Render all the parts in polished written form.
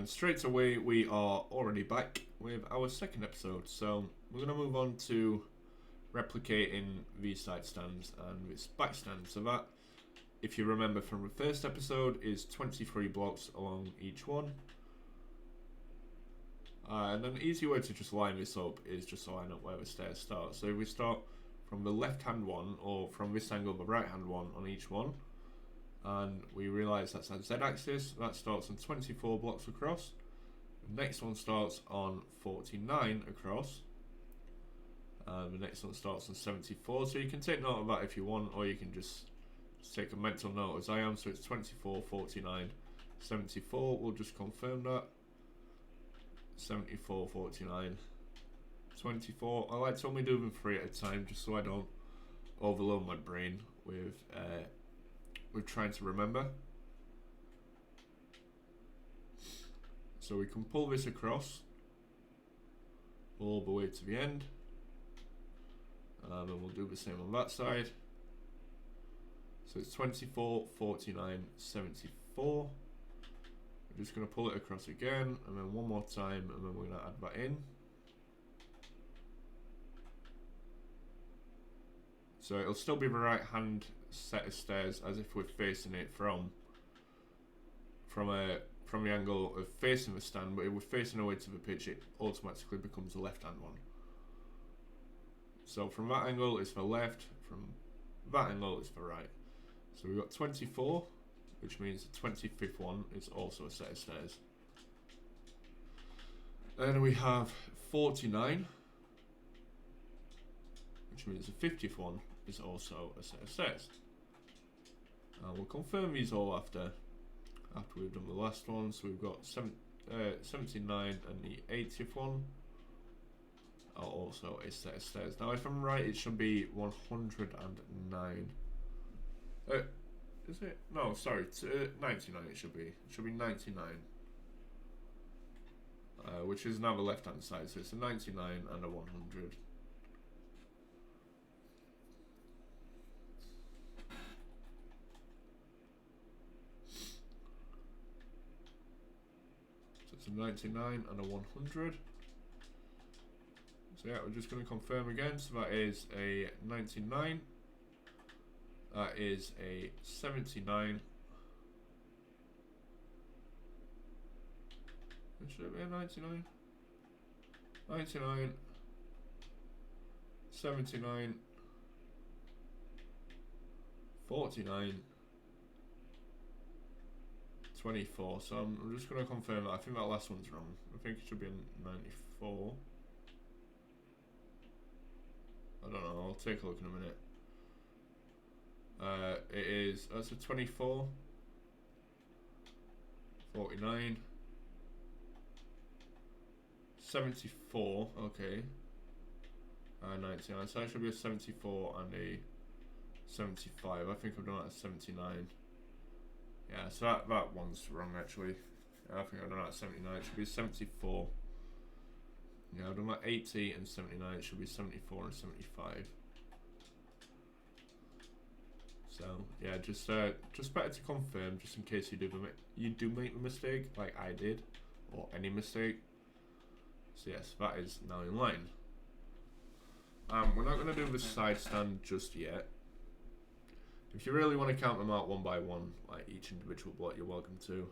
And straight away we are already back with our second episode. So we're going to move on to replicating these side stands and this back stand. So that, if you remember from the first episode, is 23 blocks along each one. And an easy way to just line this up is just to line up where the stairs start. So if we start from the left hand one, or from this angle the right hand one on each one, and we realise that's our z-axis, that starts on 24 blocks across. The next one starts on 49 across, and the next one starts on 74. So you can take note of that if you want, or you can just take a mental note as I am. So it's 24, 49, 74. We'll just confirm that. 74, 49, 24. I like to only do them 3 at a time, just so I don't overload my brain with trying to remember. So we can pull this across all the way to the end, and then we'll do the same on that side. So it's 24, 49, 74. We're just going to pull it across again, and then one more time, and then we're going to add that in. So it'll still be the right hand set of stairs as if we're facing it from the angle of facing the stand, but if we're facing away to the pitch, it automatically becomes the left hand one. So from that angle it's the left, from that angle it's the right. So we've got 24, which means the 25th one is also a set of stairs. Then we have 49, which means the 50th one is also a set of stairs. We'll confirm these all after we've done the last one. So we've got 79 and the 80th one are also a set of stairs. Now if I'm right, it should be 109. Is it? No, sorry, 99 it should be. It should be 99. Which is now the left hand side, so it's a 99 and a 100. So it's a 99 and a 100. So yeah, we're just going to confirm again. So that is a 99. That is a 79. Should it be a 99? 99. 79. 49. 24. So I'm just going to confirm that. I think that last one's wrong. I think it should be a 94. I don't know. I'll take a look in a minute. It is, that's a 24, 49, 74, okay, 99, so that should be a 74 and a 75. I think I've done that at 79. Yeah, so that one's wrong actually. I think I've done that at 79, it should be 74. Yeah, I've done that 80 and 79, it should be 74 and 75. So yeah, just better to confirm, just in case you do make the mistake, like I did, or any mistake. So yes, that is now in line. We're not going to do the side stand just yet. If you really want to count them out one by one, like each individual block, you're welcome to.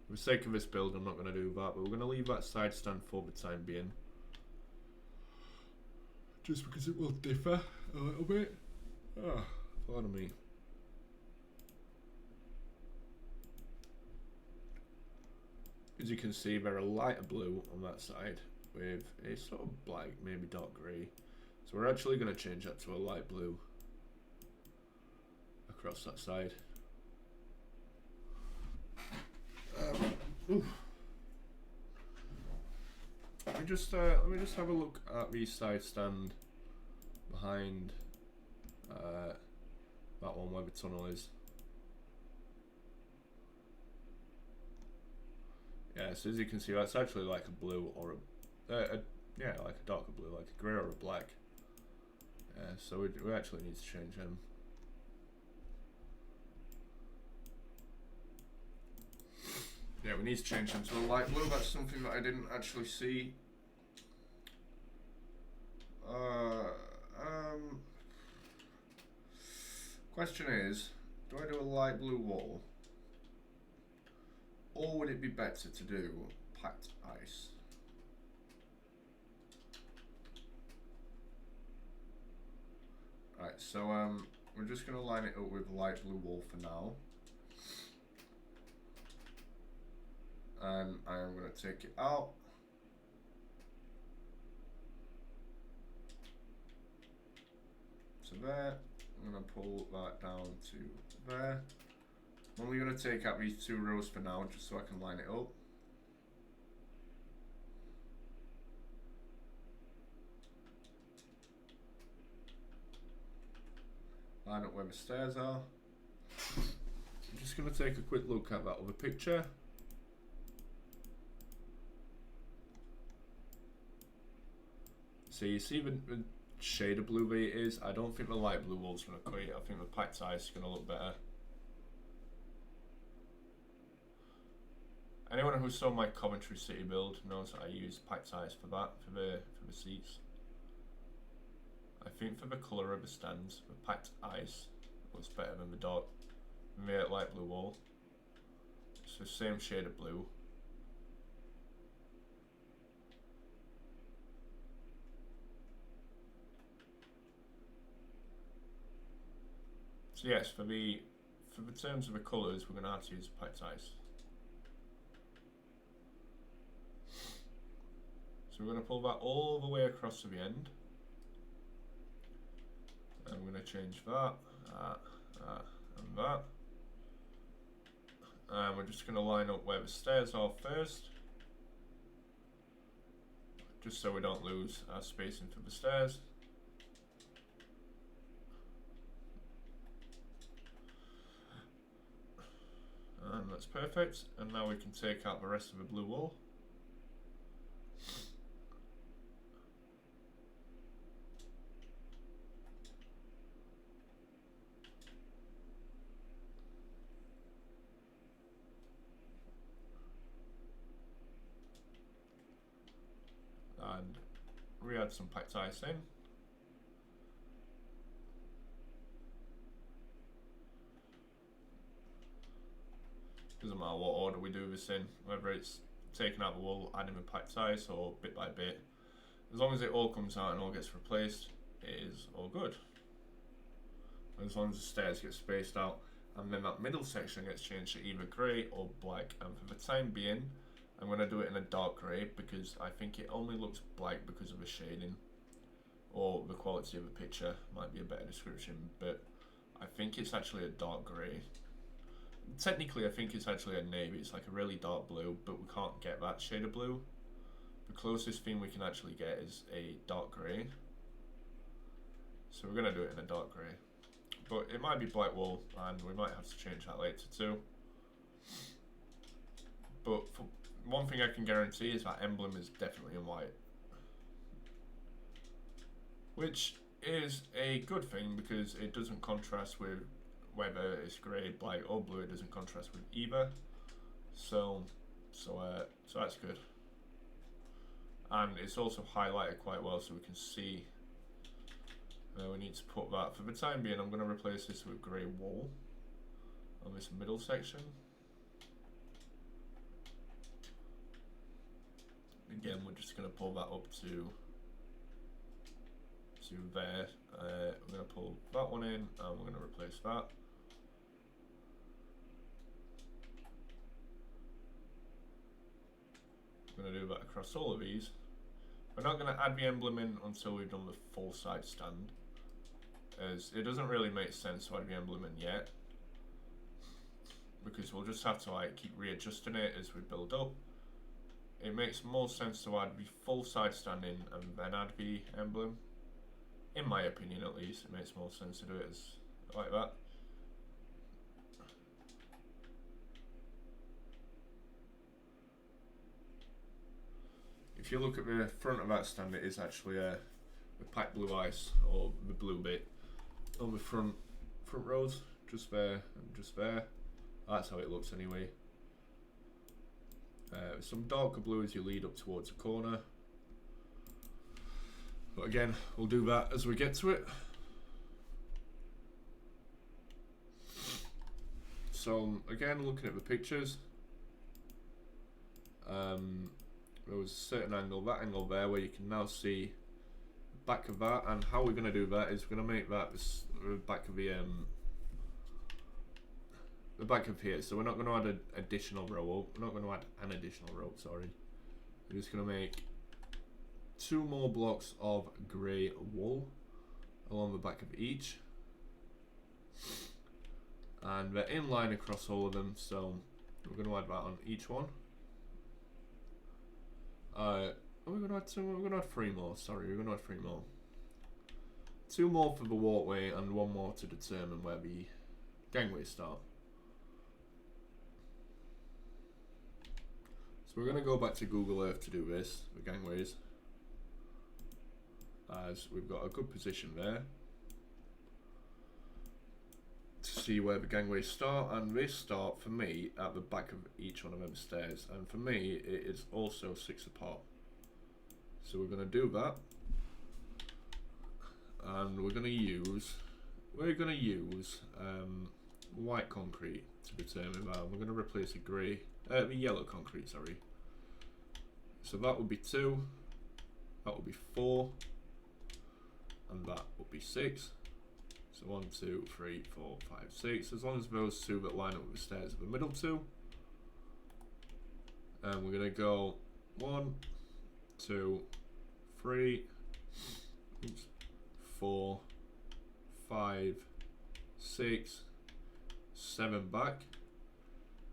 For the sake of this build, I'm not going to do that, but we're going to leave that side stand for the time being, just because it will differ a little bit. Pardon me. As you can see, they're a lighter blue on that side with a sort of black, maybe dark grey. So we're actually going to change that to a light blue across that side. Let me just have a look at the side stand behind that one where the tunnel is. Yeah, so as you can see, that's actually like a blue or yeah, like a darker blue, like a grey or a black. Yeah, so we actually need to change them. Yeah, we need to change them to a light blue. That's something that I didn't actually see. Question is, do I do a light blue wall? Or would it be better to do packed ice? Right, so we're just going to line it up with light blue wall for now. And I am going to take it out. To there. I'm going to pull that down to there. I'm only going to take out these 2 rows for now, just so I can line it up. Line up where the stairs are. I'm just going to take a quick look at that other picture. So you see the shade of blue that it is. I don't think the light blue wall's going to cut it. I think the packed ice is going to look better. Anyone who saw my Coventry City build knows that I use packed ice for that, for the seats. I think for the colour of the stands, the packed ice looks better than the light blue wall. It's the same shade of blue. So yes, for the terms of the colours, we're going to have to use packed ice. So we're going to pull that all the way across to the end. And we're going to change that, and that. And we're just going to line up where the stairs are first. Just so we don't lose our spacing for the stairs. And that's perfect. And now we can take out the rest of the blue wall. And re-add some packed ice in. Doesn't matter what order we do this in, whether it's taking out the wall, adding the packed ice, or bit by bit. As long as it all comes out and all gets replaced, it is all good. As long as the stairs get spaced out, and then that middle section gets changed to either grey or black. And for the time being, I'm going to do it in a dark grey because I think it only looks black because of the shading, or the quality of the picture might be a better description, but I think it's actually a dark grey. Technically I think it's actually a navy, it's like a really dark blue, but we can't get that shade of blue. The closest thing we can actually get is a dark grey. So we're going to do it in a dark grey. But it might be black wool, and we might have to change that later too. But for one thing I can guarantee is that emblem is definitely in white. Which is a good thing because it doesn't contrast with whether it's grey, black or blue. It doesn't contrast with either. So that's good. And it's also highlighted quite well so we can see where we need to put that. For the time being, I'm going to replace this with grey wool on this middle section. Again, we're just going to pull that up to there. We're going to pull that one in and we're going to replace that. I'm going to do that across all of these. We're not going to add the emblem in until we've done the full side stand, as it doesn't really make sense to add the emblem in yet, because we'll just have to like keep readjusting it as we build up. It makes more sense to add the full side stand in and then add the emblem. In my opinion, at least, it makes more sense to do it as like that. If you look at the front of that stand, it is actually the packed blue ice, or the blue bit on the front rows, just there and just there. That's how it looks anyway. Some darker blue as you lead up towards the corner. But again, we'll do that as we get to it. So again, looking at the pictures, there was a certain angle, that angle there, where you can now see the back of that. And how we're going to do that is we're going to make that the back of the back of here. So we're not going to add an additional row. We're not going to add an additional row. Sorry, we're just going to make 2 more blocks of grey wool along the back of each, and they're in line across all of them, so we're going to add that on each one. We're going to add 2 more. We're going to add 3 more. Sorry, we're going to add 3 more. 2 more for the walkway and 1 more to determine where the gangways start. So we're going to go back to Google Earth to do this, the gangways, as we've got a good position there to see where the gangways start, and they start for me at the back of each one of them stairs, and for me it is also 6 apart. So we're going to do that, and we're going to use white concrete to determine that. We're going to replace the yellow concrete, sorry. So that would be 2, that would be 4, and that would be 6. So 1, 2, 3, 4, 5, 6. As long as those 2 that line up with the stairs are the middle 2. And we're going to go 1, 2, 3, 4, 5, 6, 7 back.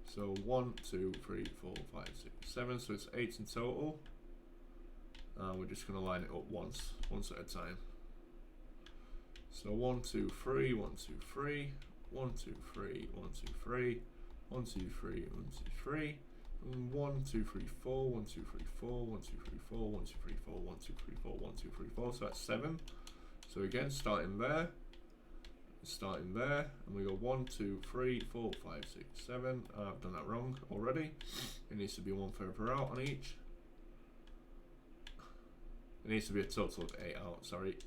So 1, 2, 3, 4, 5, 6, 7. So it's 8 in total. And we're just going to line it up once at a time. So 1, 2, 3, 1, 2, 3, 1, 2, 3, 1, 2, 3, 1, 2, 3, 1, 2, 3, 1, 2, 3, 4, 1, 2, 3, 4, 1, 2, 3, 4, 1, 2, 3, 4, 1, 2, 3, 4, 1, 2, 3, 4. So that's 7. So again, starting there, and we go 1, 2, 3, 4, 5, 6, 7. I've done that wrong already. It needs to be 1 further out on each. It needs to be a total of 8 out, sorry.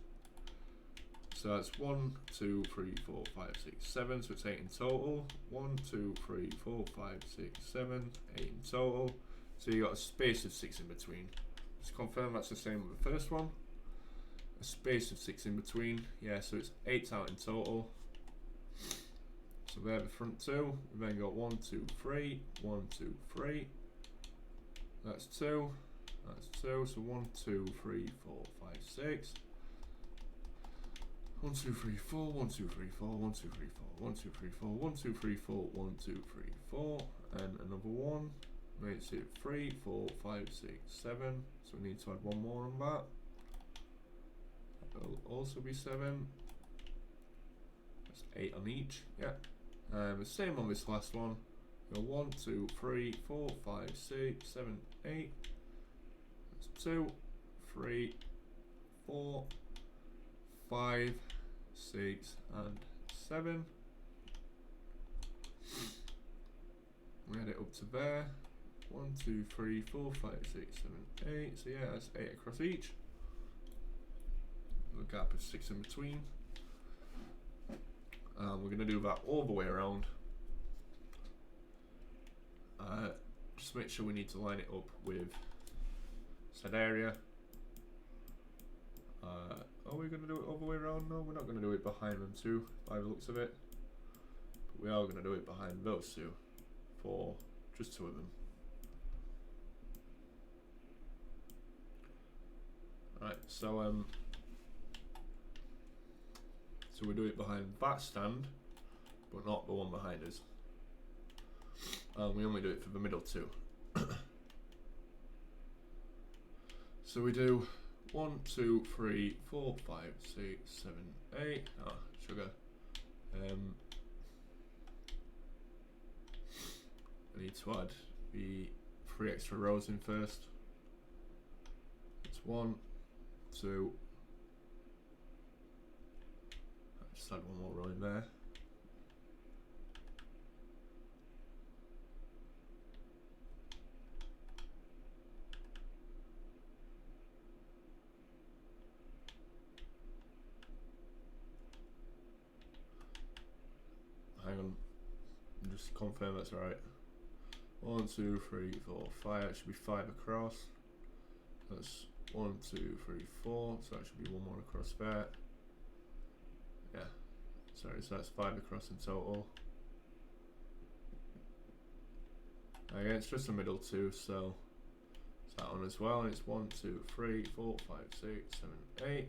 So that's 1, 2, 3, 4, 5, 6, 7. So it's 8 in total. 1, 2, 3, 4, 5, 6, 7, 8 in total. So you got a space of 6 in between. Just confirm that's the same with the first one. A space of 6 in between. Yeah, so it's 8 out in total. So there the front 2. We then got 1, 2, 3, 1, 2, 3. That's 2. That's 2. So 1, 2, 3, 4, 5, 6. 1, 2, 3, 4, 1, 2, 3, 4, 1, 2, 3, 4, 1, 2, 3, 4, 1, 2, 3, 4, 1, 2, 3, 4, and another 1 makes it 3, 4, 5, 6, 7. So we need to add 1 more on that. That will also be 7. That's 8 on each. Yeah. The same on this last one. Go 1, 2, 3, 4, 5, 6, 7, 8. That's 2, 3, 4, 5, 6, and 7. We add it up to there. 1, 2, 3, 4, 5, 6, 7, 8. So yeah, that's 8 across each. The gap is 6 in between. We're going to do that all the way around. Just make sure we need to line it up with said area. Are we going to do it all the way around? No, we're not going to do it behind them too, by the looks of it. But we are going to do it behind those 2, for just 2 of them. Right, so we do it behind that stand, but not the one behind us. We only do it for the middle 2. So we do 1, 2, 3, 4, 5, 6, 7, 8. Ah, sugar. I need to add the 3 extra rows in first. It's 1, 2. Just add 1 more row in there. Just confirm that's right. 1, 2, 3, 4, 5. That should be 5 across. That's 1, 2, 3, 4. So that should be 1 more across there. Yeah. Sorry, so that's 5 across in total. Again, it's just the middle 2, so it's that one as well. And it's 1, 2, 3, 4, 5, 6, 7, 8.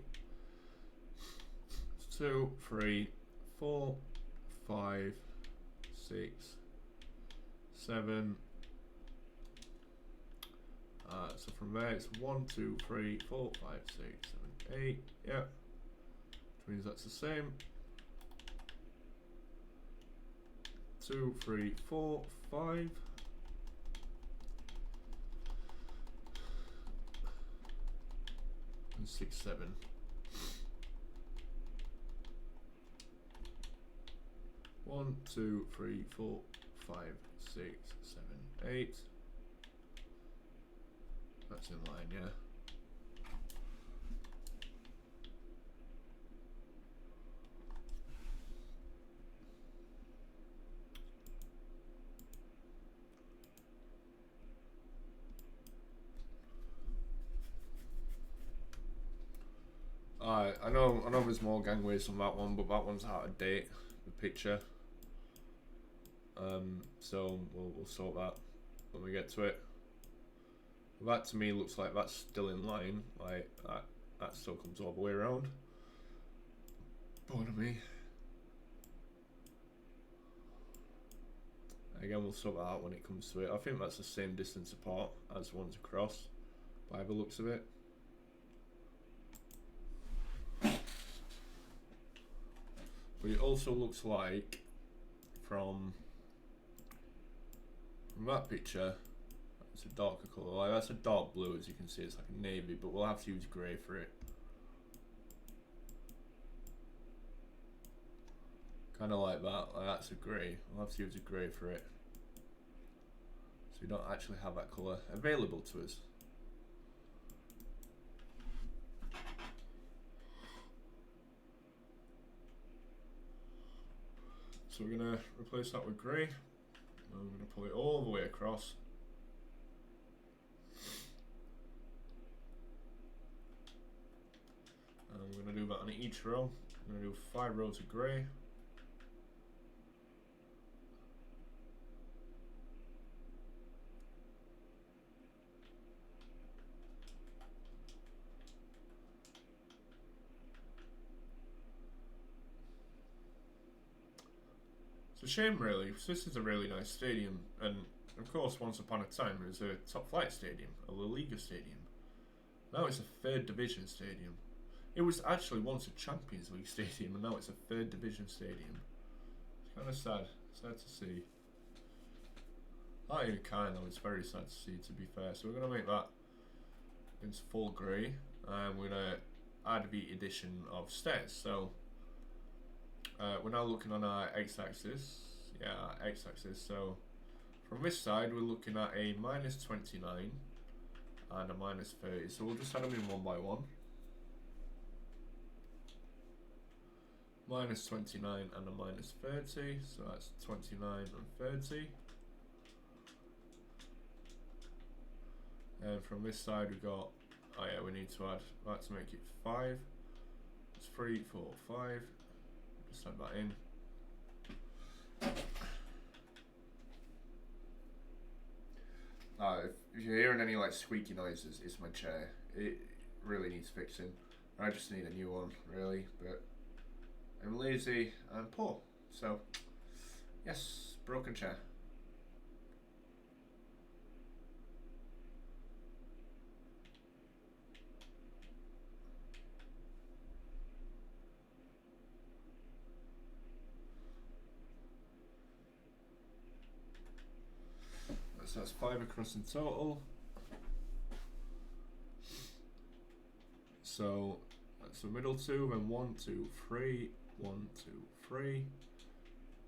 It's 2, 3, 4, 5, 6, 7. So from there it's 1, 2, 3, 4, 5, 6, 7, 8. Yeah. Which means that's the same. 2, 3, 4, 5. And 6, 7. 1, 2, 3, 4, 5, 6, 7, 8. That's in line, yeah. I know there's more gangways on that one, but that one's out of date, the picture. So we'll sort that when we get to it. That to me looks like that's still in line, like that still comes all the way around. Pardon me. Again, we'll sort that out when it comes to it. I think that's the same distance apart as one's across, by the looks of it. But it also looks like from that picture, it's a darker colour. Like that's a dark blue, as you can see. It's like a navy, but we'll have to use grey for it. Kind of like that. Like that's a grey. We'll have to use a grey for it. So we don't actually have that colour available to us. So we're going to replace that with grey. And I'm going to pull it all the way across. And I'm going to do that on each row. I'm going to do 5 rows of grey. It's a shame really, because this is a really nice stadium, and of course once upon a time it was a top flight stadium, a La Liga stadium. Now it's a 3rd division stadium. It was actually once a Champions League stadium, and now it's a 3rd division stadium. It's kind of sad to see. Not even kind though, it's very sad to see, to be fair. So we're going to make that into full grey, and we're going to add the addition of stairs. So we're now looking on our x-axis. Yeah, our x-axis. So from this side, we're looking at a -29 and a -30. So we'll just add them in one by one. -29 and a -30. So that's 29 and 30. And from this side, we got. Oh yeah, we need to add that to make it 5. It's 3, 4, 5. Just add that in. If you're hearing any like squeaky noises, it's my chair. It really needs fixing. I just need a new one, really. But I'm lazy and poor, so yes, broken chair. So that's 5 across in total. So that's the middle 2, then 1, 2, 3, 1, 2, 3,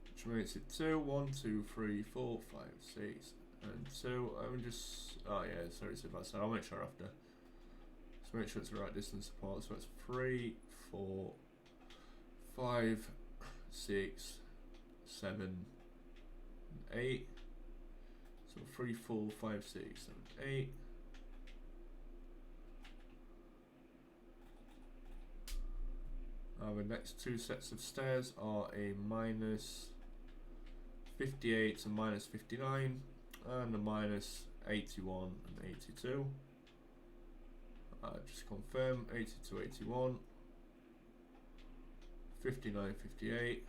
which makes it 2, 1, 2, 3, 4, 5, 6, and 2. I'm just, oh yeah, sorry, it's about that. I'll make sure after. Just make sure it's the right distance apart. So it's 3, 4, 5, 6, 7, 8. So 3, 4, 5, 6, 7, 8. The next two sets of stairs are a minus 58 and minus 59, and a minus 81 and 82. Just confirm 82, 81, 59, 58,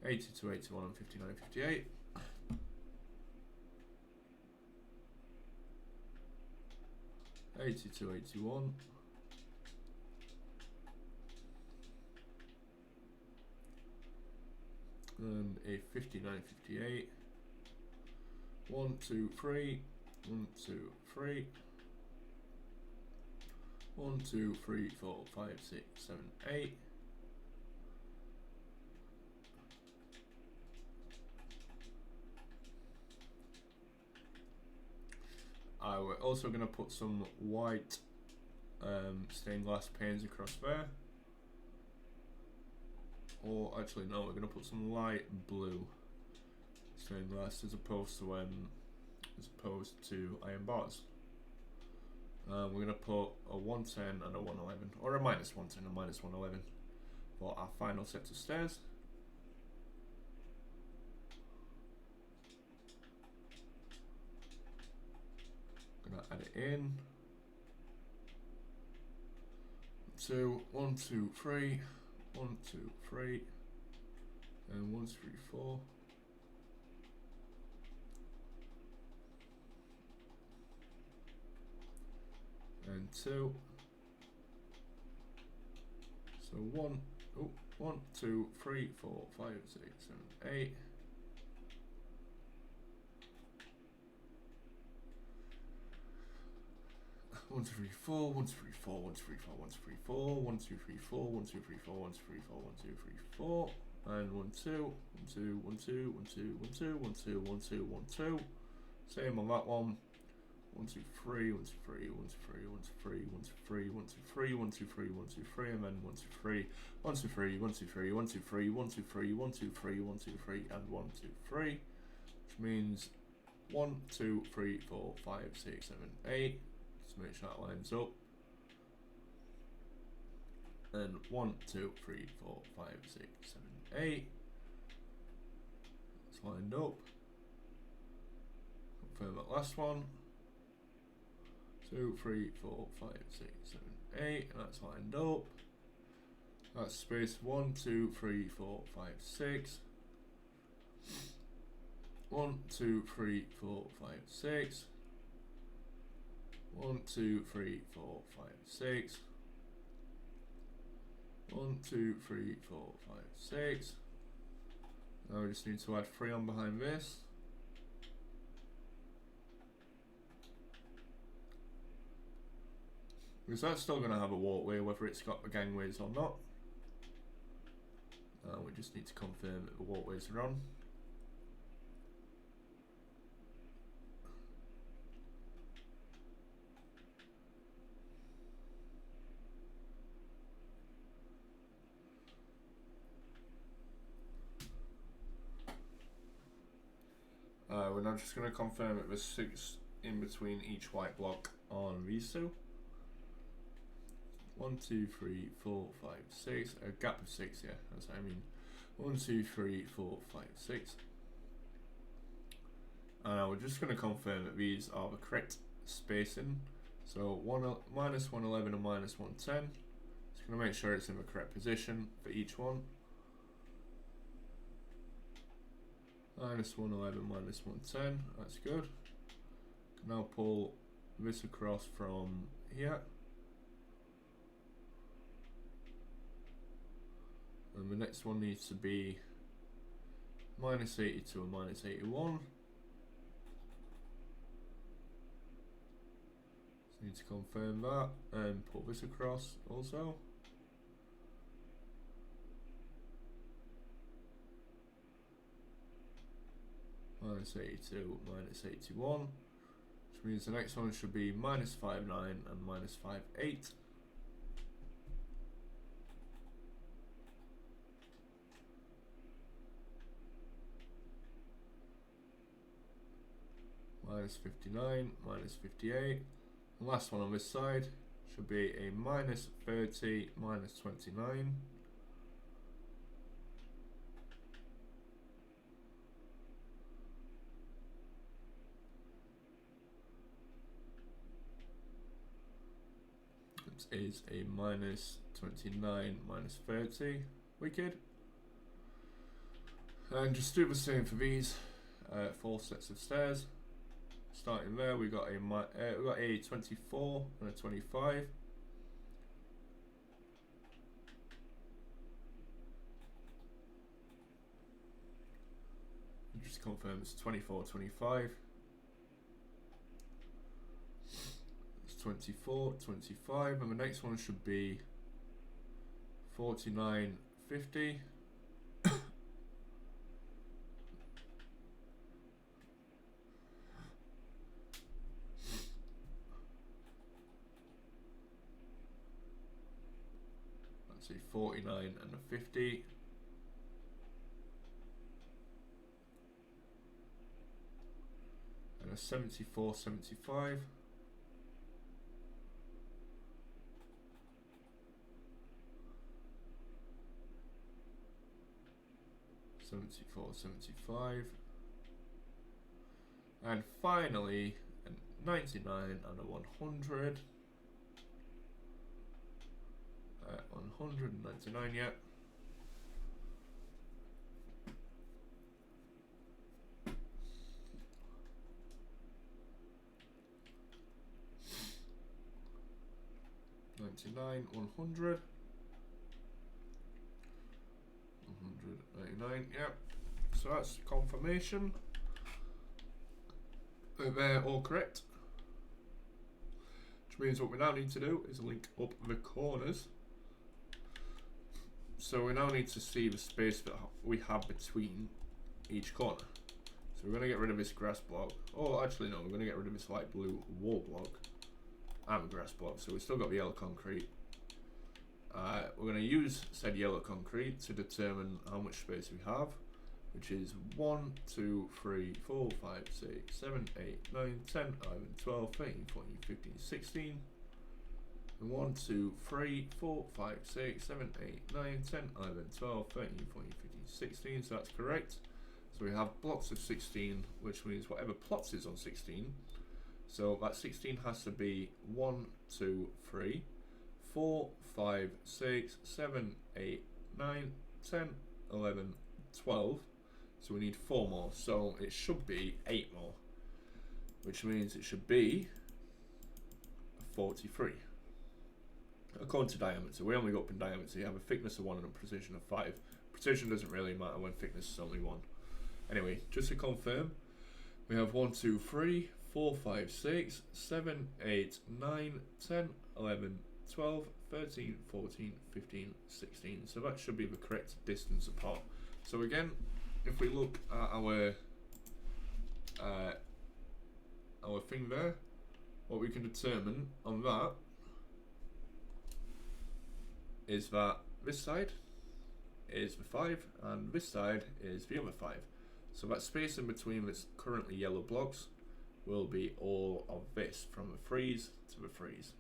82, 81 and 59, 58. $82, $81, and a 59, 58. 1, 2, 3, 1, 2, 3, 1, 2, 3, 4, 5, 6, 7, 8. We're also going to put some white stained glass panes across there. Or actually no, we're going to put some light blue stained glass as opposed to iron bars. We're going to put a 110 and a 111, or a minus 110 and minus 111 for our final set of stairs. Gonna add it in. 2, 1, 2, 3, 1, 2, 3, and 1, 3, 4. And 2. So 1, 2, 3, 4, 5, 6, 7, 8. 1, 2, 3, 4, 1, 2, 3, 4, 1, 2, 3, 4, 1, 2, 3, 4, 1, 2, 3, 4, 1, 2, 3, 4, 1, 2, 3, 4, 1, 2, 3, 4, and 1, 2, 1, 2, 1, 2, 1, 2, 1, 2, 1, 2, 1, 2, 1, 2. Same on that one. 1, 2, 3, 1, 2, 3, 1, 2, 3, 1, 2, 3, 1, 2, 3, 1, 2, 3, 1, 2, 3, 1, 2, 3, and then 1, 2, 3, 1, 2, 3, 1, 2, 3, 1, 2, 3, 1, 2, 3, 1, 2, 3, 1, 2, 3, and 1, 2, 3, which means 1, 2, 3, 4, 5, 6, 7, 8. Just make sure that lines up. And 1, 2, 3, 4, 5, 6, 7, 8. It's lined up. Confirm that last one. 2, 3, 4, 5, 6, 7, 8, and that's lined up. That's space 1, 2, 3, 4, 5, 6. 1, 2, 3, 4, 5, 6. 1, 2, 3, 4, 5, 6. 1, 2, 3, 4, 5, 6. Now we just need to add 3 on behind this. Because that's still going to have a walkway, whether it's got the gangways or not. We just need to confirm that the walkways are on. We're now just going to confirm that there's 6 in between each white block on these two. 1, 2, 3, 4, 5, 6. A gap of 6, yeah, that's what I mean. 1, 2, 3, 4, 5, 6. And we're just going to confirm that these are the correct spacing. So minus 111 and minus 110. Just going to make sure it's in the correct position for each one. Minus 111, minus 110, that's good. Now pull this across from here. And the next one needs to be minus 82 and minus 81. So need to confirm that and pull this across also. Minus 82, minus 81, which means the next one should be minus 59 and minus 58. minus 59, minus 58. The last one on this side should be a minus 30, minus 29. It is a minus 29, minus 30. Wicked. And just do the same for these 4 sets of stairs. Starting there, we got a 24 and a 25. And just confirm it's 24, 25. It's 24, 25, and the next one should be 49, 50. That's a 49 and a 50. And a 74, 75. $74, $75, and finally a 99 and a 100. 199, yeah. $99, 100. 199, yeah. So that's confirmation. They're all correct. Which means what we now need to do is link up the corners. So we now need to see the space that we have between each corner. So we're going to get rid of this grass block. Oh, actually no, we're going to get rid of this light blue wall block and grass block. So we've still got the yellow concrete. We're going to use said yellow concrete to determine how much space we have, which is 1, 2, 3, 4, 5, 6, 7, 8, 9, 10, 11, 12, 13, 14, 15, 16. And 1, 2, 3, 4, 5, 6, 7, 8, 9, 10, 11, 12, 13, 14, 15, 16. So that's correct. So we have blocks of 16, which means whatever plots is on 16. So that 16 has to be 1, 2, 3, 4, 5, 6, 7, 8, 9, 10, 11, 12. So we need 4 more. So it should be 8 more, which means it should be 43. According to diameter, we only go up in diameter. You have a thickness of 1 and a precision of 5. Precision doesn't really matter when thickness is only 1. Anyway, just to confirm, we have 1, 2, 3, 4, 5, 6, 7, 8, 9, 10, 11, 12, 13, 14, 15, 16. So that should be the correct distance apart. So again, if we look at our thing there, what we can determine on that is that this side is the 5 and this side is the other 5. So that space in between that's currently yellow blocks will be all of this, from the freeze to the freeze.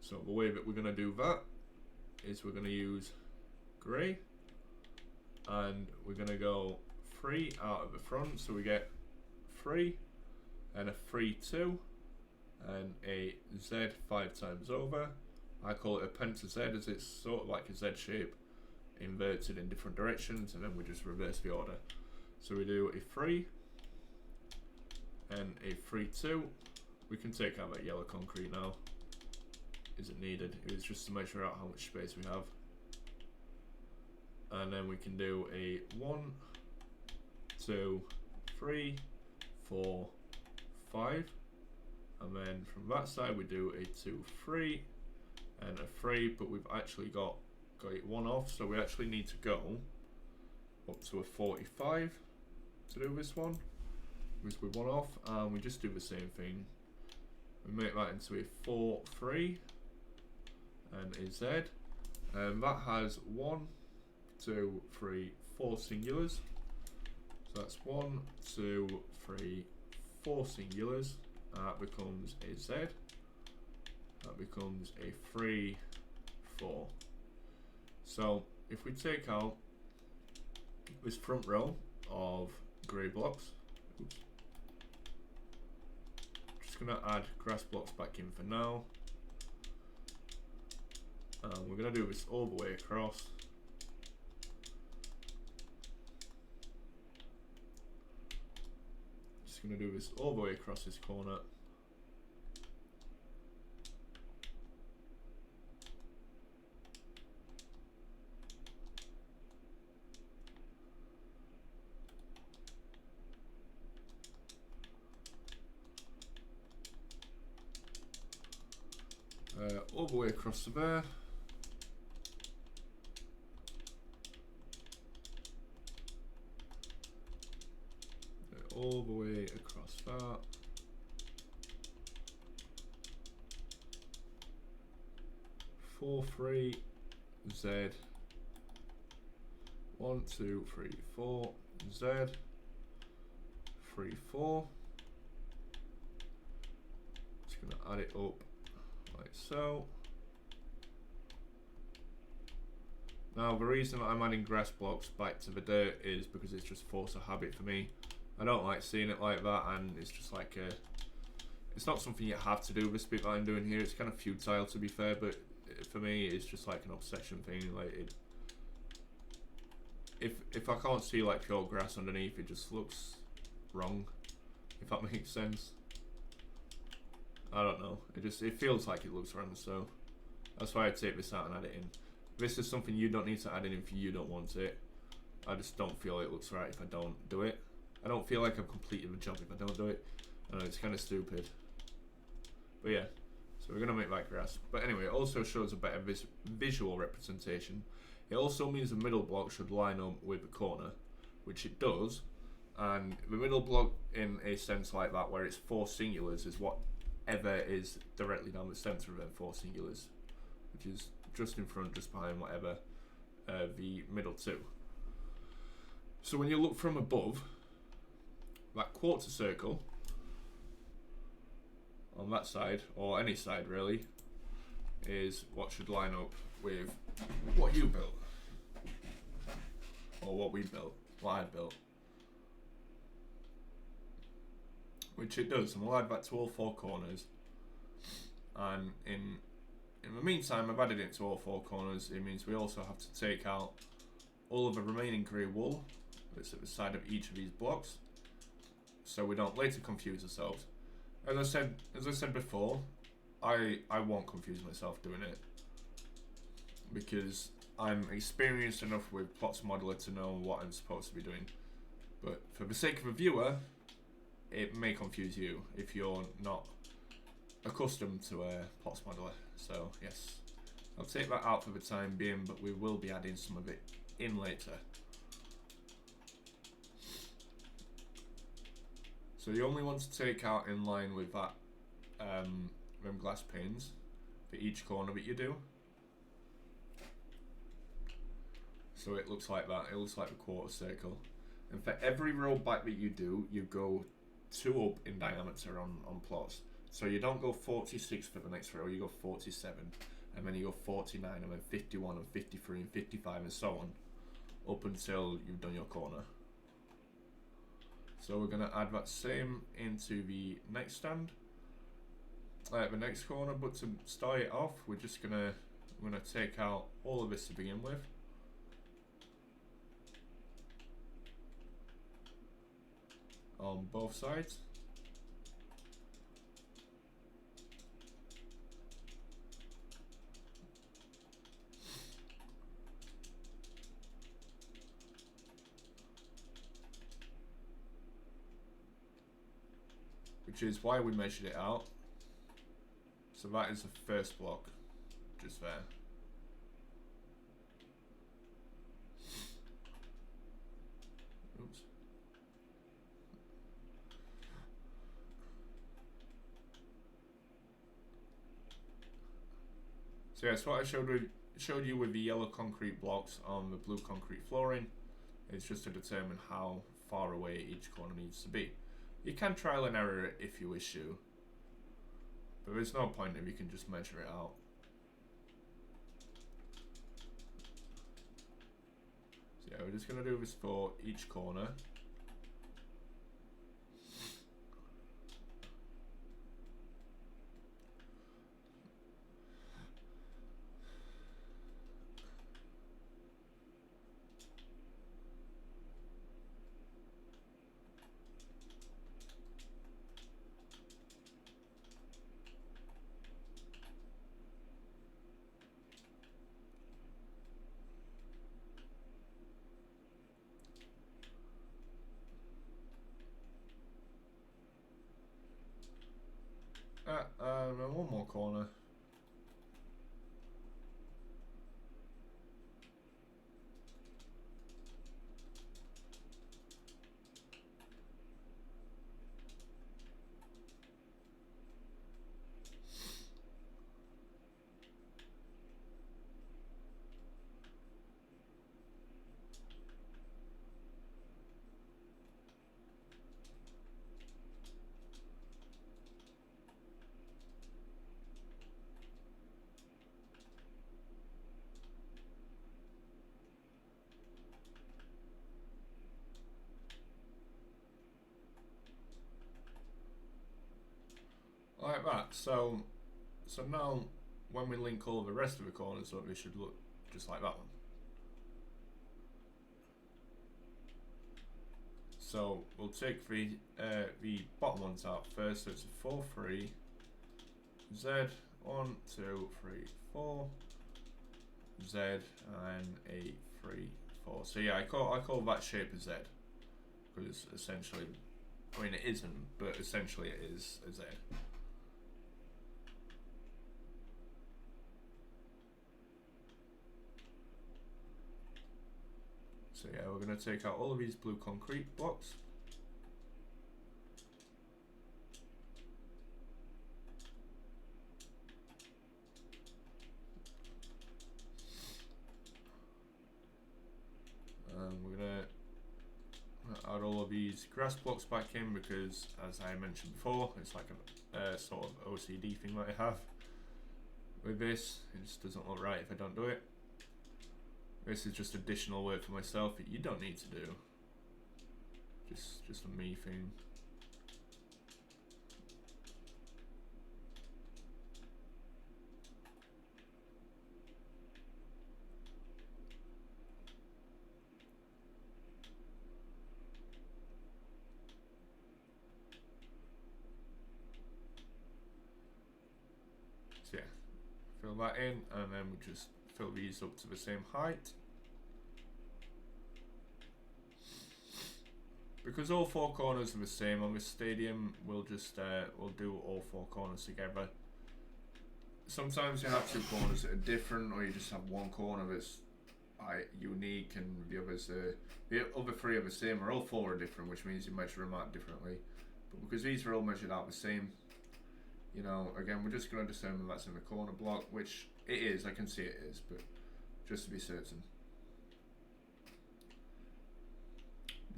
So the way that we're going to do that is we're going to use grey, and we're going to go 3 out of the front, so we get 3 and a 3, 2 and a Z 5 times over. I call it a penta Z as it's sort of like a Z shape inverted in different directions, and then we just reverse the order. So we do a 3 and a 3, 2. We can take out that yellow concrete now. Isn't needed. It was just to measure out how much space we have. And then we can do a 1, 2, 3, 4, 5. And then from that side we do a 2, 3 and a 3, but we've actually got it 1 off, so we actually need to go up to a 45 to do this one, because we're 1 off, and we just do the same thing. We make that into a 4, 3 and a Z, and that has 1, 2, 3, 4 singulars. So that's 1, 2, 3, 4 singulars. That becomes a Z. That becomes a 3, 4. So if we take out this front row of grey blocks, oops, just gonna add grass blocks back in for now. We're gonna do this all the way across. Just gonna do this all the way across this corner. All the way across the there. All the way across that. Four, 3, Z. 1, 2, 3, 4, Z. 3, 4. Just gonna add it up like so. Now the reason that I'm adding grass blocks back to the dirt is because it's just force of habit for me. I don't like seeing it like that, and it's just like it's not something you have to do. This bit that I'm doing here, it's kind of futile to be fair, but for me it's just like an obsession thing. Like if I can't see like pure grass underneath, it just looks wrong, if that makes sense. I don't know, it feels like it looks wrong, so that's why I take this out and add it in. This is something you don't need to add in if you don't want it. I just don't feel it looks right if I don't do it. I don't feel like I've completed the job if I don't do it. I know it's kind of stupid, but yeah. So we're gonna make that grass. But anyway, it also shows a better visual representation. It also means the middle block should line up with the corner, which it does. And the middle block, in a sense like that, where it's 4 singulars, is whatever is directly down the center of them 4 singulars, which is just in front, just behind whatever the middle 2. So when you look from above, that quarter circle on that side, or any side really, is what should line up with what you built, or what we built, what I built, which it does. And we'll add that to all 4 corners. And in the meantime, I've added it to all 4 corners. It means we also have to take out all of the remaining grey wool that's at the side of each of these blocks, so we don't later confuse ourselves. As I said before, I won't confuse myself doing it, because I'm experienced enough with Plots Modeler to know what I'm supposed to be doing. But for the sake of a viewer, it may confuse you if you're not accustomed to a Plots Modeler. So yes, I'll take that out for the time being, but we will be adding some of it in later. So you only want to take out in line with that them glass panes for each corner that you do. So it looks like that. It looks like a quarter circle. And for every row back that you do, you go 2 up in diameter on plots. So you don't go 46 for the next row, you go 47, and then you go 49, and then 51, and 53, and 55, and so on, up until you've done your corner. So we're going to add that same into the next stand, the next corner. But to start it off, we're just I'm gonna take out all of this to begin with. On both sides. Which is why we measured it out. So that is the first block, just there. Oops. So yeah, that's what I showed you with the yellow concrete blocks on the blue concrete flooring. It's just to determine how far away each corner needs to be. You can trial and error it if you wish to, but there's no point if you can just measure it out. So yeah, we're just going to do this for each corner. One more corner. Like that. So now when we link all the rest of the corners up, they should look just like that one. So we'll take the bottom ones out first. So it's a 4, 3, Z, 1, 2, 3, 4, Z, and a 3, 4. So yeah, I call that shape a Z because essentially, I mean it isn't, but essentially it is a Z. So yeah, we're going to take out all of these blue concrete blocks. And we're going to add all of these grass blocks back in because, as I mentioned before, it's like a sort of OCD thing that I have with this. It just doesn't look right if I don't do it. This is just additional work for myself that you don't need to do. Just a me thing. So yeah, fill that in, and then we just fill these up to the same height. Because all 4 corners are the same on this stadium, we'll just we'll do all 4 corners together. Sometimes you have 2 corners that are different, or you just have 1 corner that's unique, and the other 3 are the same, or all 4 are different, which means you measure them out differently. But because these are all measured out the same, you know, again, we're just going to determine that's in the corner block, which it is. I can see it is, but just to be certain.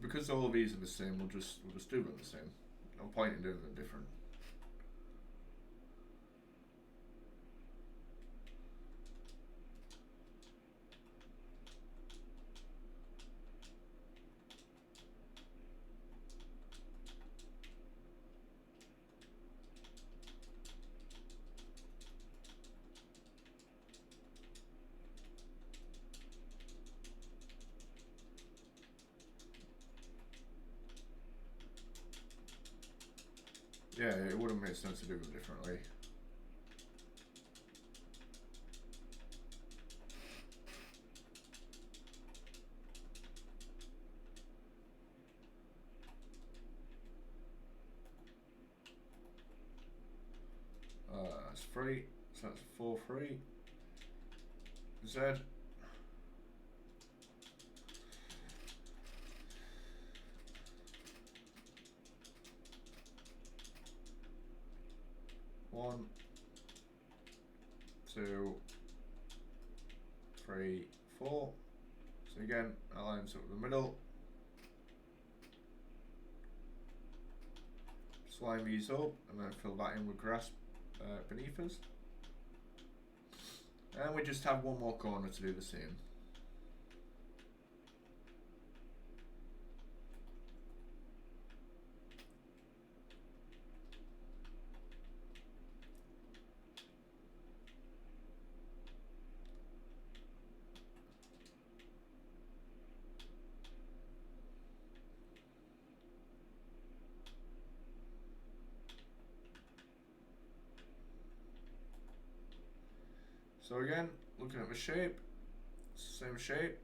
Because all of these are the same, we'll just do them the same. No point in doing them different. Yeah, it wouldn't make sense to do them differently. That's 3, so that's 4, 3. Z. One, 2, 3, 4. So again, that lines up the middle. line these up and then fill that in with grass beneath us. And we just have one more corner to do the same. So again, looking at the shape, it's the same shape,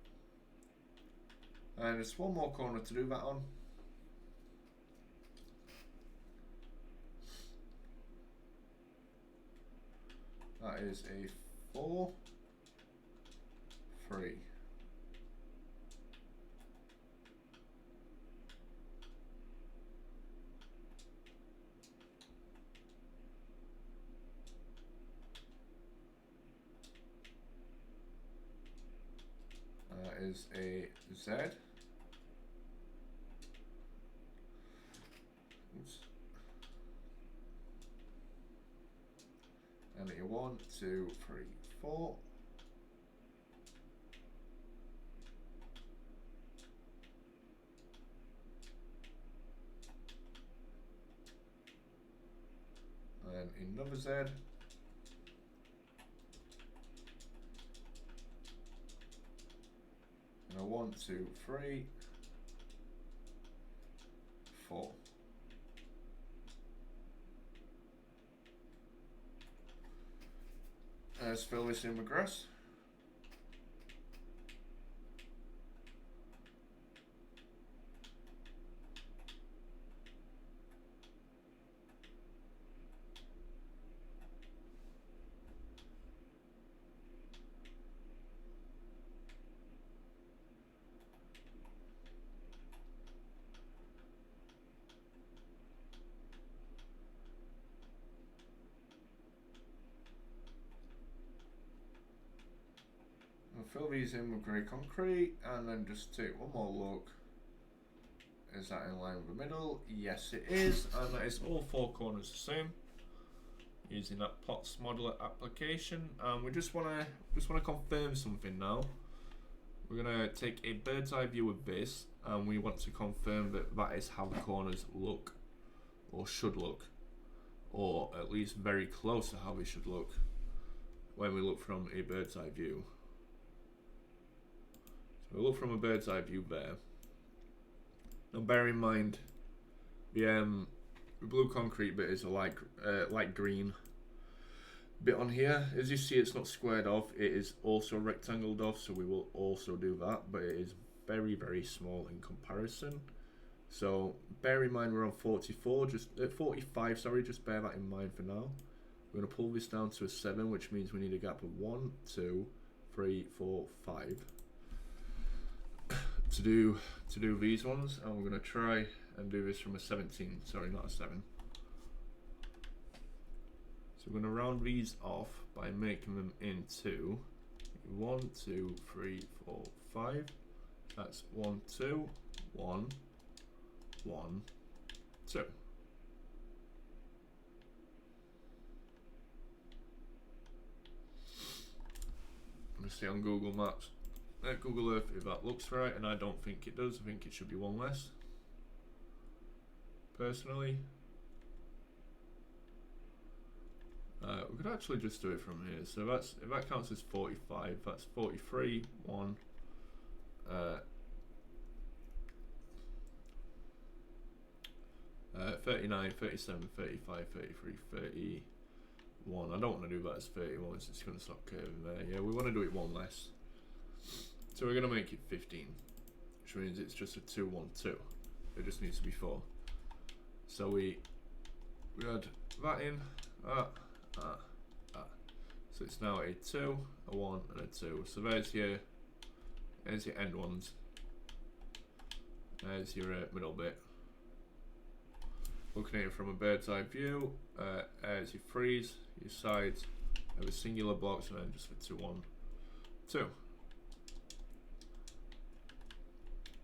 and it's one more corner to do that on. That is a 4, 3. Is a Z. Oops. And a 1, 2, 3, 4. And another Z. And a 1, 2, 3, 4. Let's fill this in with grass. Fill these in with grey concrete and then just take one more look. Is that in line with the middle? Yes it is, and that is all 4 corners the same using that POTS modeler application. We just wanna confirm something now. We're gonna take a bird's eye view of this and we want to confirm that that is how the corners look or should look, or at least very close to how they should look when we look from a bird's eye view. So we look from a bird's eye view there. Now bear in mind the blue concrete bit is a light green bit on here. As you see, it's not squared off, it is also rectangled off, so we will also do that, but it is very, very small in comparison. So bear in mind we're on 44, 45, sorry, just bear that in mind for now. We're going to pull this down to a 7, which means we need a gap of 1, 2, 3, 4, 5 to do these ones, and we're going to try and do this from a 17, sorry, not a 7. So we're going to round these off by making them into 1, 2, 3, 4, 5. That's 1, 2, 1, 1, 2. Let's see on Google Maps, Google Earth, if that looks right, and I don't think it does. I think it should be 1 less, personally. We could actually just do it from here. So that's, if that counts as 45, that's 43, 1, 39, 37, 35, 33, 31. I don't want to do that as 31, it's going to stop curving there. Yeah, we want to do it 1 less. So we're going to make it 15, which means it's just a 2, 1, 2. It just needs to be 4. So we add that in, So it's now a 2, a 1, and a 2. So there's your end ones. There's your middle bit. Looking at it from a bird's eye view, there's your threes, your sides, have a singular box, and then just a 2, 1, 2.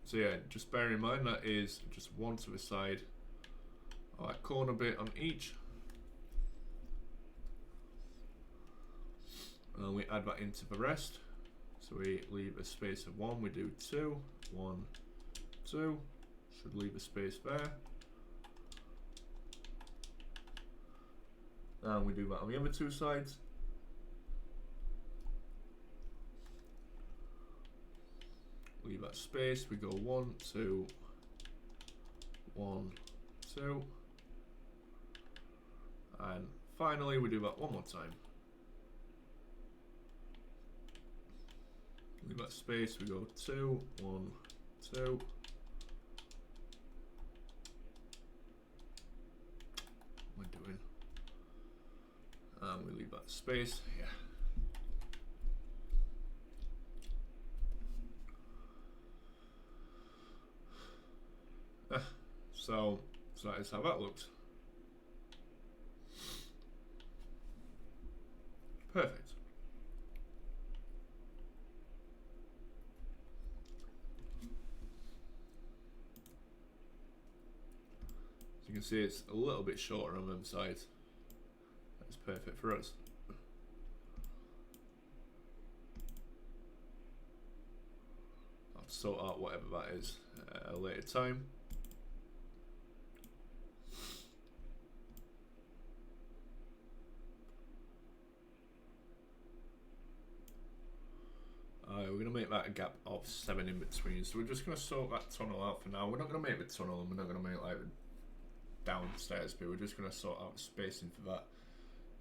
So yeah, just bear in mind that is just 1 to the side, Alright, corner bit on each. And we add that into the rest. So we leave a space of 1, we do 2, 1, 2. Should leave a space there. And we do that on the other two sides. Leave that space, we go 1, 2, 1, 2. And finally we do that one more time. Leave that space, we go 2, 1, 2. What am I doing? And we leave that space, yeah. So that is how that looks. Perfect. As you can see, it's a little bit shorter on them sides. That's perfect for us. I'll sort out whatever that is at a later time. We're going to make that a gap of 7 in between, so we're just going to sort that tunnel out for now. We're not going to make the tunnel, and we're not going to make like the downstairs bit. We're just going to sort out the spacing for that.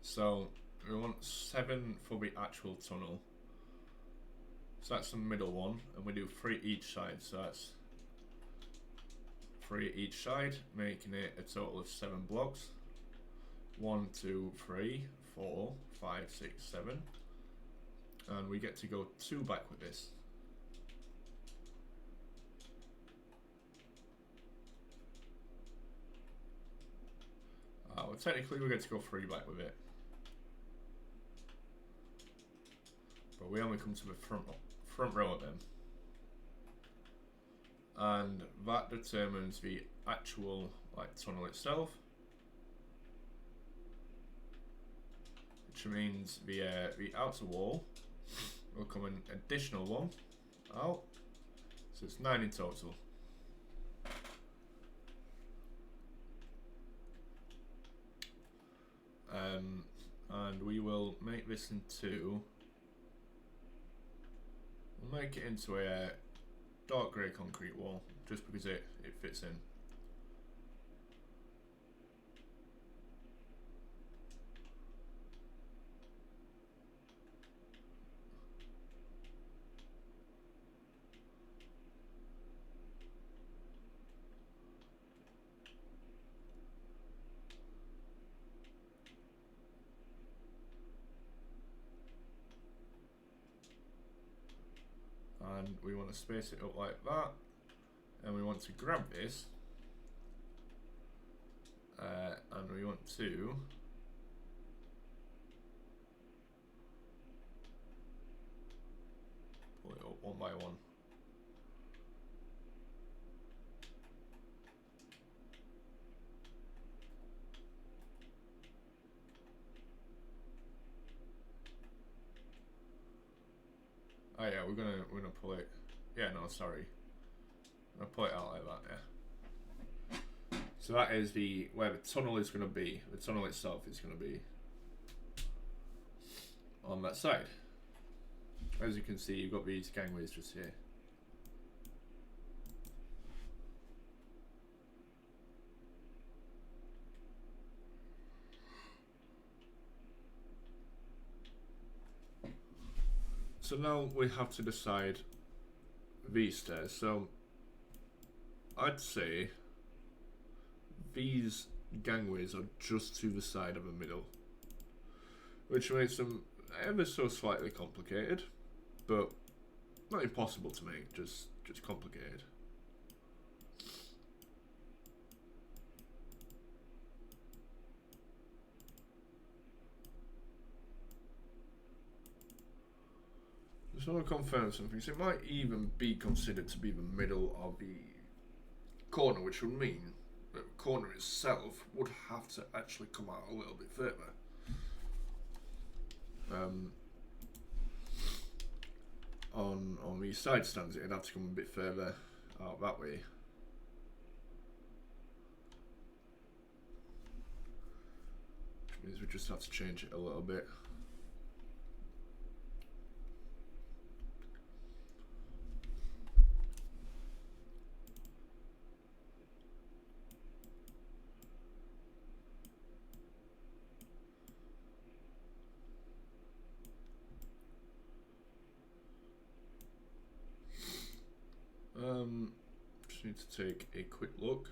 So we want 7 for the actual tunnel. So that's the middle one, and we do 3 each side. So that's 3 each side, making it a total of 7 blocks. 1, 2, 3, 4, 5, 6, 7. And we get to go 2 back with this. Well, technically we get to go 3 back with it. But we only come to the front row of them. And that determines the actual tunnel itself. Which means the outer wall will come an additional 1 out, so it's 9 in total. And we will make this into, we'll make it into a dark grey concrete wall, just because it fits in. And we want to space it up like that, and we want to grab this, and we want to pull it up one by one. Oh yeah, we're gonna pull it. Yeah, no, sorry. I'm gonna pull it out like that. Yeah. So that is where the tunnel is gonna be. The tunnel itself is gonna be on that side. As you can see, you've got these gangways just here. So now we have to decide these stairs. So I'd say these gangways are just to the side of the middle, which makes them ever so slightly complicated, but not impossible to make, just complicated. Just want to confirm something. So it might even be considered to be the middle of the corner, which would mean that corner itself would have to actually come out a little bit further. On these side stands, it'd have to come a bit further out that way. Which means we just have to change it a little bit. Just need to take a quick look.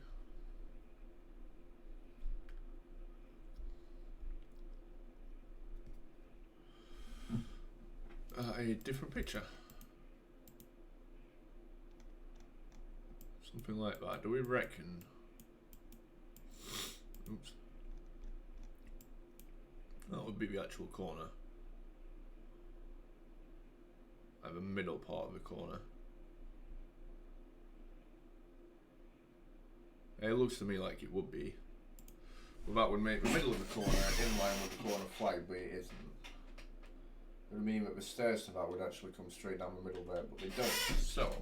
A different picture. Something like that. Do we reckon? Oops. That would be the actual corner. Like the middle part of the corner. It looks to me like it would be. Well, that would make the middle of the corner in line with the corner flag, but it isn't. It would mean that the stairs to that would actually come straight down the middle there, but they don't. So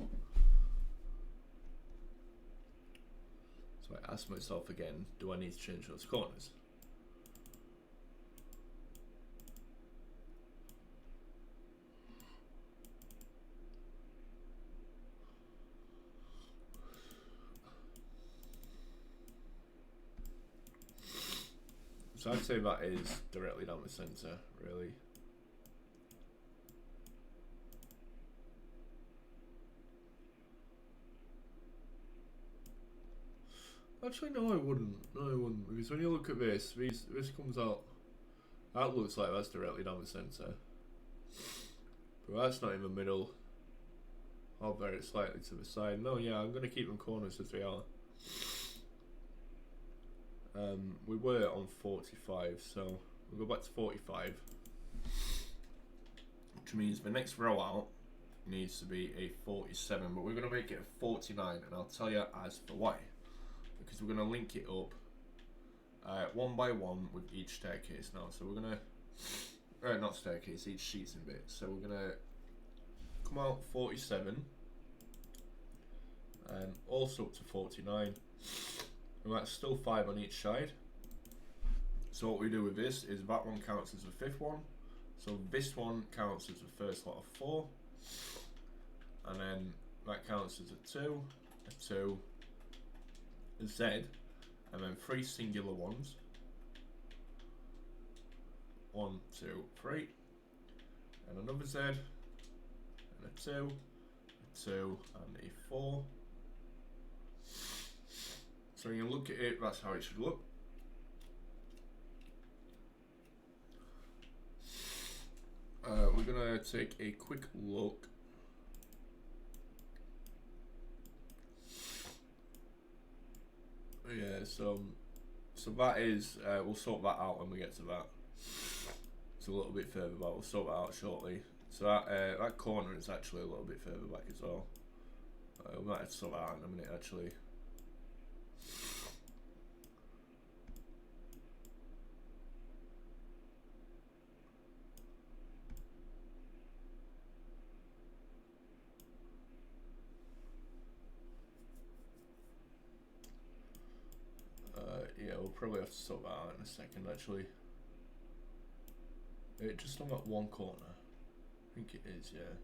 I ask myself again, do I need to change those corners? So I'd say that is directly down the centre, really. Actually, no, I wouldn't. No, I wouldn't. Because when you look at this, this comes out. That looks like that's directly down the centre. But that's not in the middle. I'll bear it slightly to the side. No, yeah, I'm going to keep them corners as they are. We were on 45, so we'll go back to 45. Which means the next row out needs to be a 47, but we're going to make it a 49, and I'll tell you as for why. Because we're going to link it up one by one with each staircase now. So we're going to, not staircase, each sheets in bits. So we're going to come out 47, and also up to 49. And that's still 5 on each side. So what we do with this is that one counts as the 5th one. So this one counts as the first lot of 4. And then that counts as a 2, a Z, and then 3 singular ones. 1, 2, 3. And another Z, and a 2, a 2, and a 4. So when you look at it, that's how it should look. We're gonna take a quick look. Yeah, so that is, we'll sort that out when we get to that. It's a little bit further back, we'll sort that out shortly. So that corner is actually a little bit further back as well. We might have to sort that out in a minute actually. Yeah, we'll probably have to sort that out in a second actually. Just on that one corner. I think it is, yeah.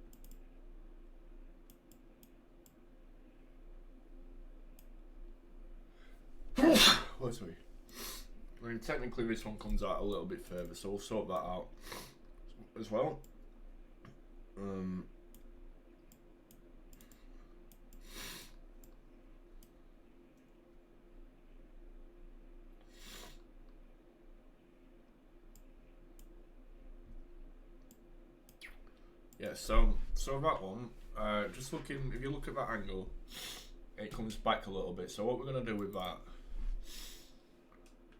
Oh, sorry. I mean, technically this one comes out a little bit further, so we'll sort that out as well. Yeah, so that one, just looking, if you look at that angle, it comes back a little bit. So what we're going to do with that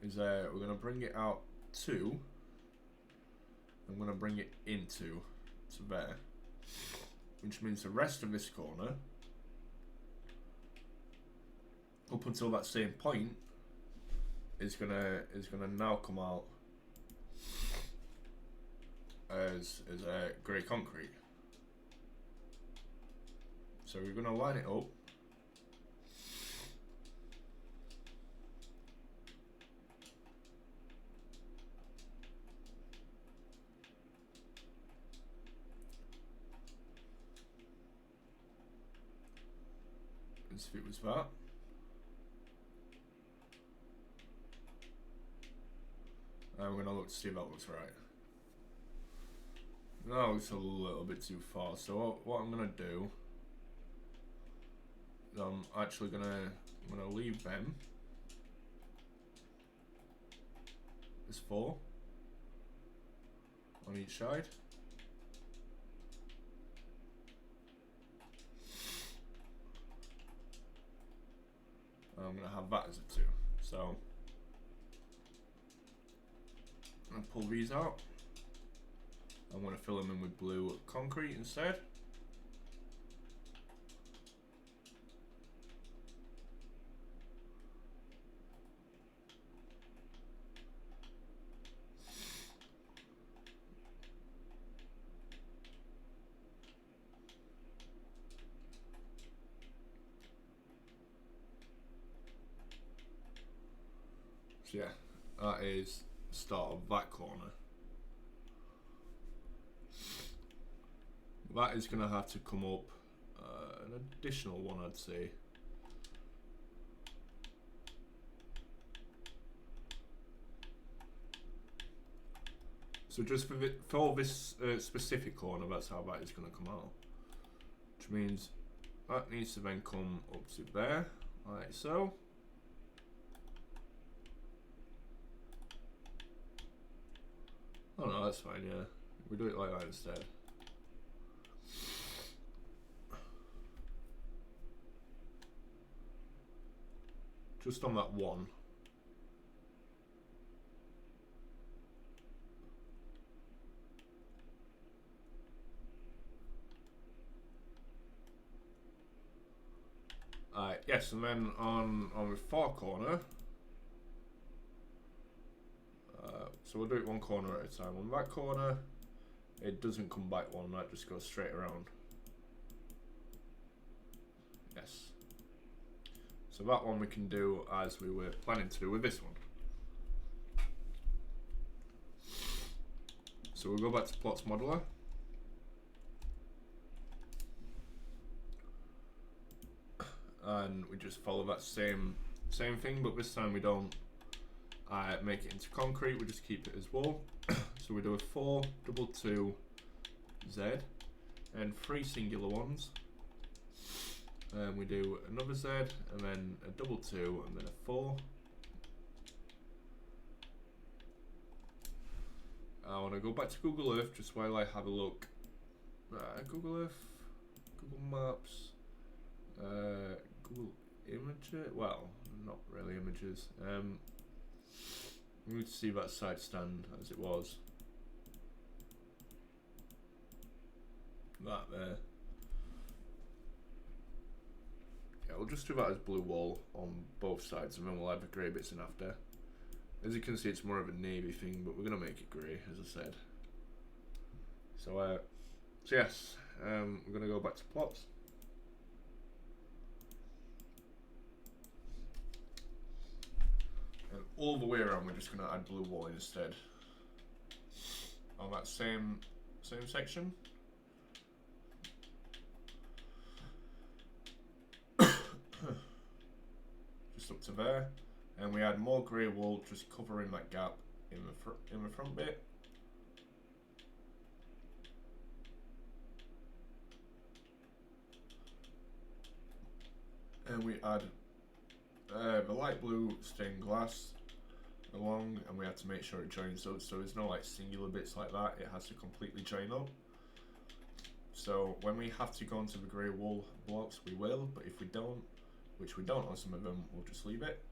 is we're going to bring it out to, I'm going to bring it into to there, which means the rest of this corner, up until that same point, is gonna now come out as a grey concrete. So we're gonna line it up. As if it was that. And we're gonna look to see if that looks right. That looks a little bit too far. So what I'm gonna do, I'm actually gonna leave them as 4 on each side. And I'm gonna have that as a 2. So I'm gonna pull these out. I'm going to fill them in with blue concrete instead. So yeah, that is the start of that corner. That is going to have to come up an additional one, I'd say. So just for this specific corner, that's how that is going to come out. Which means that needs to then come up to there, like so. Oh no, that's fine, yeah. We do it like that instead. Just on that one. Yes, and then on the far corner, so we'll do it one corner at a time. On that corner, it doesn't come back one, that just goes straight around. Yes. So that one we can do as we were planning to do with this one. So we'll go back to Plots Modeler. And we just follow that same thing, but this time we don't make it into concrete, we just keep it as wool. So we do a 4, double 2, Z, and 3 singular ones. And we do another Z, and then a double 2, and then a 4. I want to go back to Google Earth just while I have a look. Google Earth, Google Maps, Google Images. Well, not really images. We need to see that side stand as it was. That there. Yeah, we'll just do that as blue wall on both sides, and then we'll add the grey bits in after. As you can see, it's more of a navy thing, but we're gonna make it grey, as I said. So yes, we're gonna go back to plots. And all the way around, we're just gonna add blue wall instead. On that same section. Just up to there. And we add more grey wool, just covering that gap in the front bit. And we add the light blue stained glass along, and we have to make sure it joins up, so there's no like singular bits like that, it has to completely join up. So when we have to go into the grey wool blocks, we will, but if we don't, which we don't on some of them, we'll just leave it.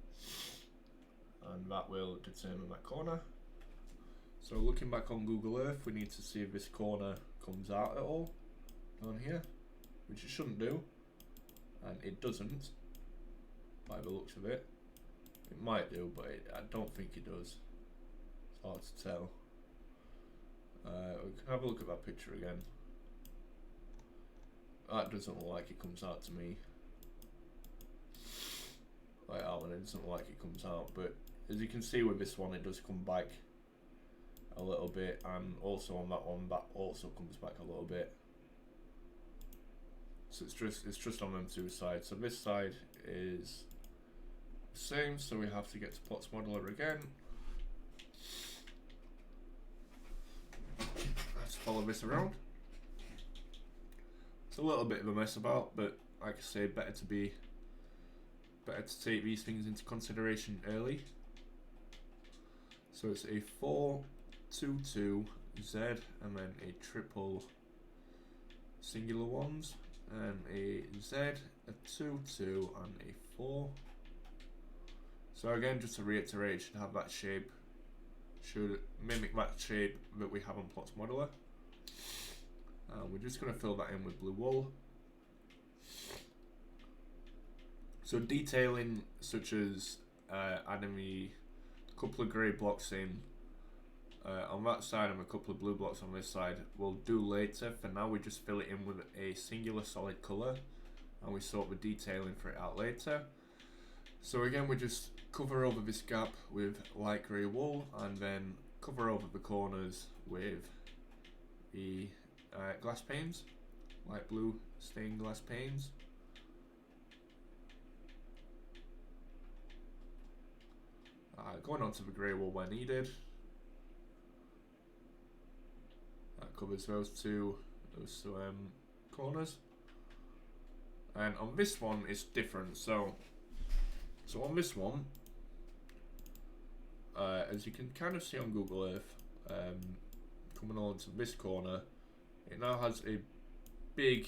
And that will determine that corner. So looking back on Google Earth, we need to see if this corner comes out at all down here, which it shouldn't do, and it doesn't by the looks of it. It might do, but I don't think it does. It's hard to tell. We can have a look at that picture again. That doesn't look like it comes out to me. Like that one, it doesn't look like it comes out, but as you can see with this one, it does come back a little bit, and also on that one, that also comes back a little bit. So it's just on them two sides. So this side is the same, so we have to get to Plots Modeler again. Let's follow this around. It's a little bit of a mess about, but like I say, better to take these things into consideration early. So it's a 4-2-2 Z, and then a triple singular ones, and a Z, a 2-2, and a 4. So again, just to reiterate, should have that shape, should mimic that shape that we have on Plots Modeler. We're just going to fill that in with blue wool. So detailing such as adding a couple of grey blocks in on that side and a couple of blue blocks on this side we'll do later. For now we just fill it in with a singular solid colour and we sort the detailing for it out later. So again, we just cover over this gap with light grey wool and then cover over the corners with the glass panes, light blue stained glass panes. Going on to the grey wool where needed. That covers those two corners. And on this one it's different. So on this one, as you can kind of see on Google Earth, coming on to this corner, it now has a big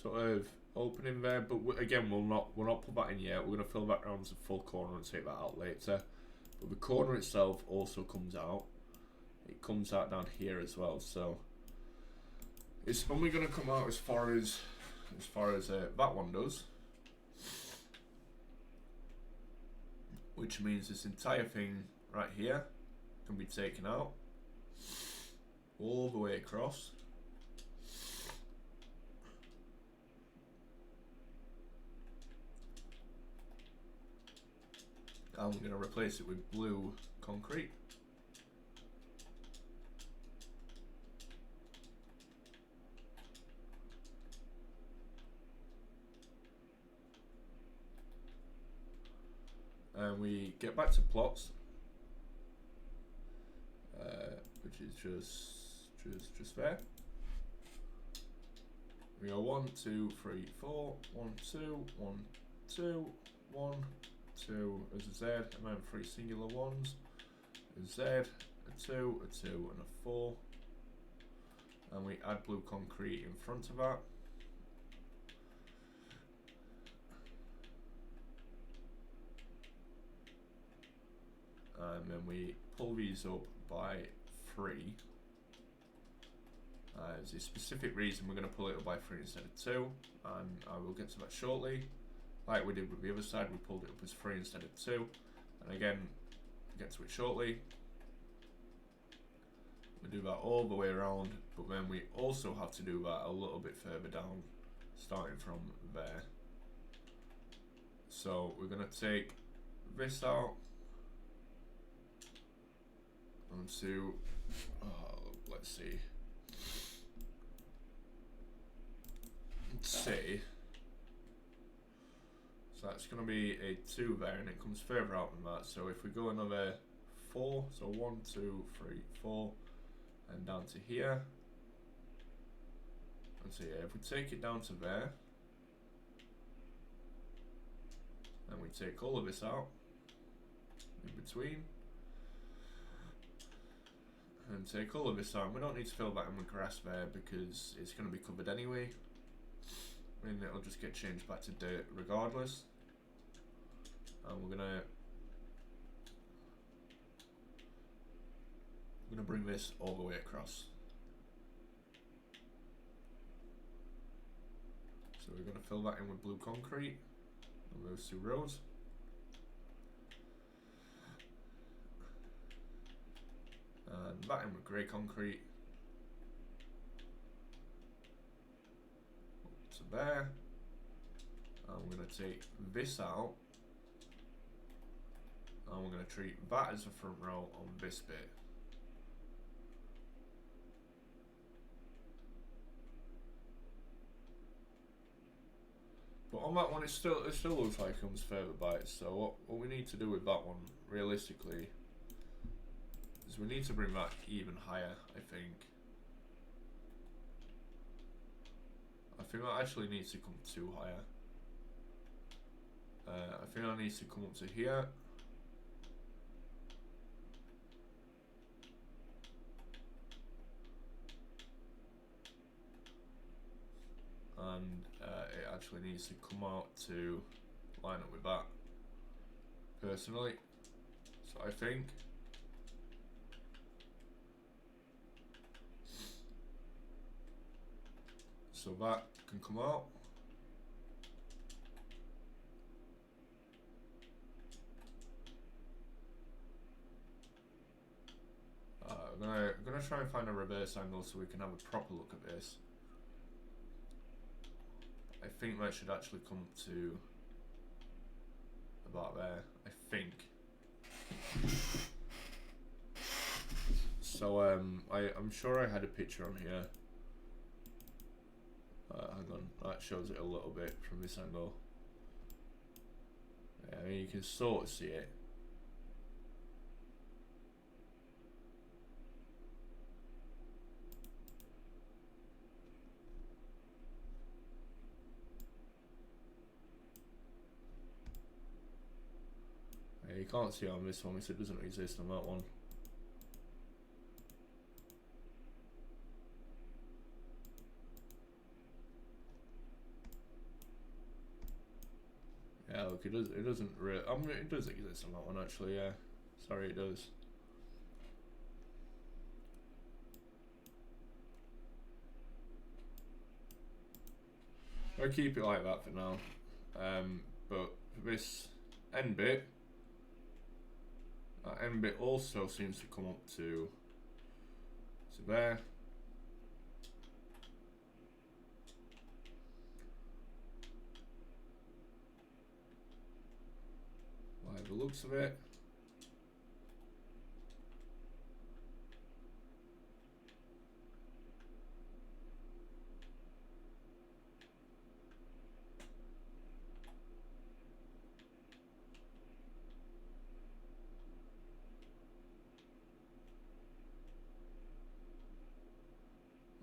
sort of opening there, but again we'll not put that in yet. We're going to fill that around to full corner and take that out later. But the corner itself also comes out. It comes out down here as well, so it's only going to come out as far as that one does, which means this entire thing right here can be taken out all the way across. I'm going to replace it with blue concrete. And we get back to plots, which is just there. We go 1, 2, 3, 4, 1, 2, 1, 2, 1, 2 as a Z, and then 3 singular ones, a Z, a 2, a 2, and a 4. And we add blue concrete in front of that. And then we pull these up by 3. There's a specific reason we're going to pull it up by 3 instead of 2, and I will get to that shortly. Like we did with the other side, we pulled it up as 3 instead of 2, and again, get to it shortly. We do that all the way around, but then we also have to do that a little bit further down, starting from there. So we're going to take this out onto, let's see, so that's going to be a 2 there, and it comes further out than that. So if we go another 4, so 1, 2, 3, 4, and down to here, and so yeah, if we take it down to there, and we take all of this out in between, and take all of this out. We don't need to fill that in with grass there because it's going to be covered anyway. I mean, it'll just get changed back to dirt regardless. And we're gonna bring this all the way across. So we're gonna fill that in with blue concrete on those 2 rows. And that in with grey concrete. To there. And we're going to take this out. And we're going to treat that as a front row on this bit. But on that one, it still looks like it comes further bites. So what we need to do with that one, realistically, is we need to bring that even higher, I think. I think that actually needs to come too higher. I think that needs to come up to here. And it actually needs to come out to line up with that, personally. So I think so that can come out. I'm gonna try and find a reverse angle so we can have a proper look at this. I think that should actually come to about there, I think. So I'm sure I had a picture on here. Hang on, that shows it a little bit from this angle. Yeah, I mean, you can sort of see it. You can't see it on this one because it doesn't exist on that one. Yeah, look, it doesn't really. I mean, it does exist on that one actually. Yeah, sorry, it does. I'll keep it like that for now. But for this end bit. That end bit also seems to come up to there. Like the looks of it.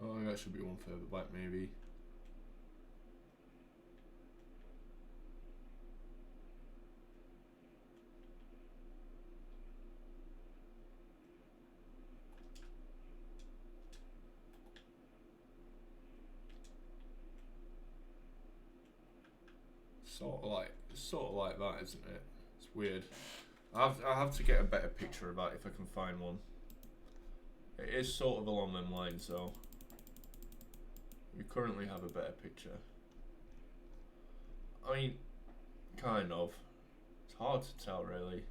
Oh, that should be one further back, maybe. Sort of like that, isn't it? It's weird. I have to get a better picture of that if I can find one. It is sort of along them lines, though. We currently have a better picture. I mean, kind of. It's hard to tell, really.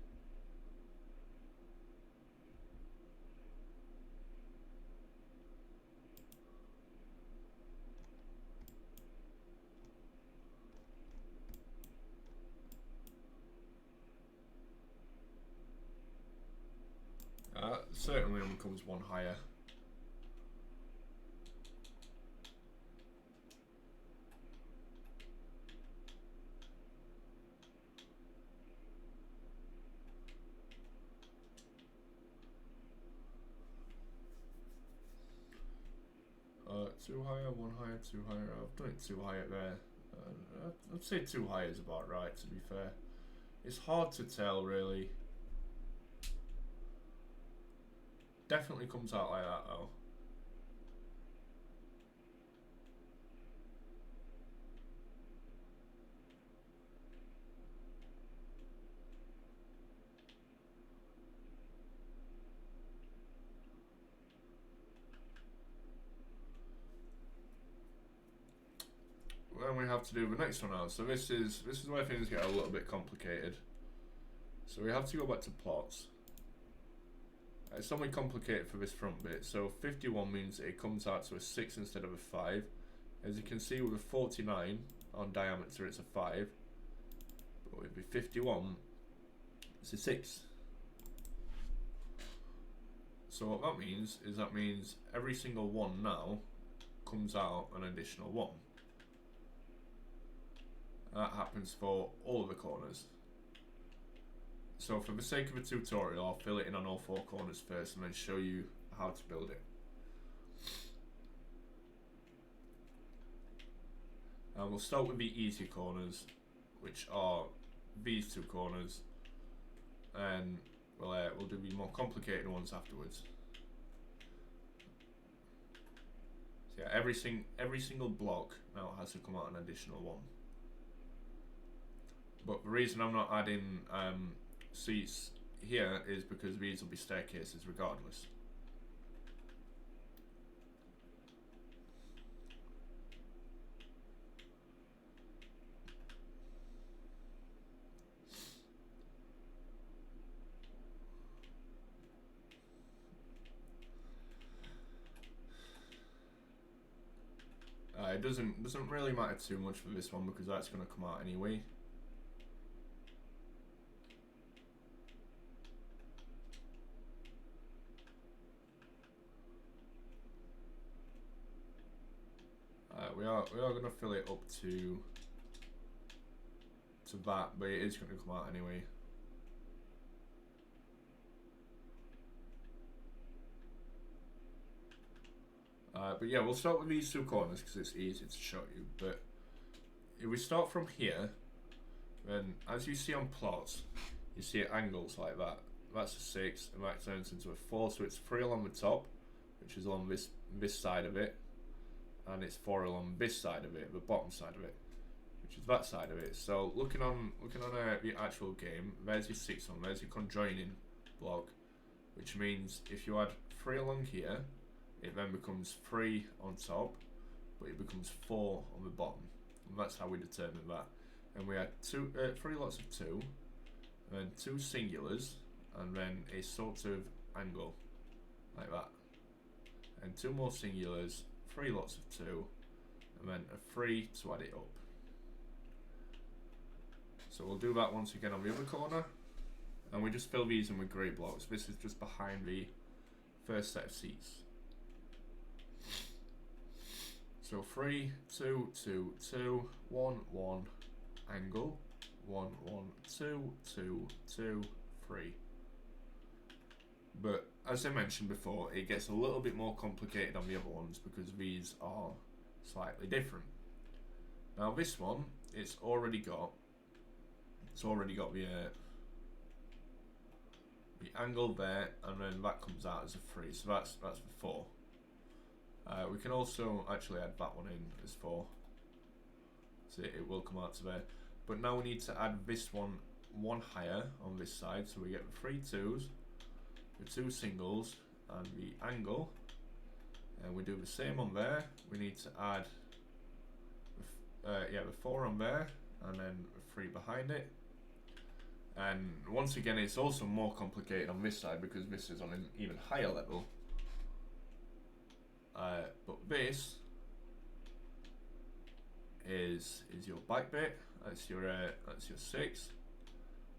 Certainly only comes one higher. Too higher, one higher, two higher. I've done it too high up there. I'd say too high is about right, to be fair. It's hard to tell, really. Definitely comes out like that, though. Then we have to do the next one out. So this is where things get a little bit complicated. So we have to go back to plots. It's somewhat complicated for this front bit. So 51 means it comes out to a 6 instead of a 5. As you can see with a 49 on diameter it's a 5. But with the 51 it's a 6. So what that means is every single one now comes out an additional 1. That happens for all of the corners. So for the sake of a tutorial, I'll fill it in on all 4 corners first and then show you how to build it. And we'll start with the easy corners, which are these 2 corners, and we'll do the more complicated ones afterwards. So yeah, every single block now has to come out an additional 1. But the reason I'm not adding seats here is because these will be staircases regardless. It doesn't really matter too much for this one because that's going to come out anyway. We are going to fill it up to that, but it is going to come out anyway. But yeah, we'll start with these 2 corners because it's easy to show you. But if we start from here, then as you see on plots, you see at angles like that. That's a 6, and that turns into a 4. So it's 3 along the top, which is along this side of it, and it's 4 along this side of it, the bottom side of it, which is that side of it. So looking on the actual game, there's your 6 on. There's your conjoining block, which means if you add 3 along here, it then becomes 3 on top, but it becomes 4 on the bottom, and that's how we determine that. And we had 3 lots of 2, and then 2 singulars, and then a sort of angle like that, and 2 more singulars, 3 lots of 2, and then a 3 to add it up. So we'll do that once again on the other corner, and we just fill these in with grey blocks. This is just behind the first set of seats. So 3, 2, 2, 2, 1, 1, angle, 1, 1, 2, 2, 2, 3. But as I mentioned before, it gets a little bit more complicated on the other ones because these are slightly different. Now this one, it's already got the angle there, and then that comes out as a 3, so that's the 4. We can also actually add that one in as 4, so it will come out to there. But now we need to add this one higher on this side, so we get the 3 2s, the 2 singles, and the angle, and we do the same on there. We need to add the 4 on there, and then the 3 behind it. And once again, it's also more complicated on this side because this is on an even higher level. But this is your back bit. That's your 6.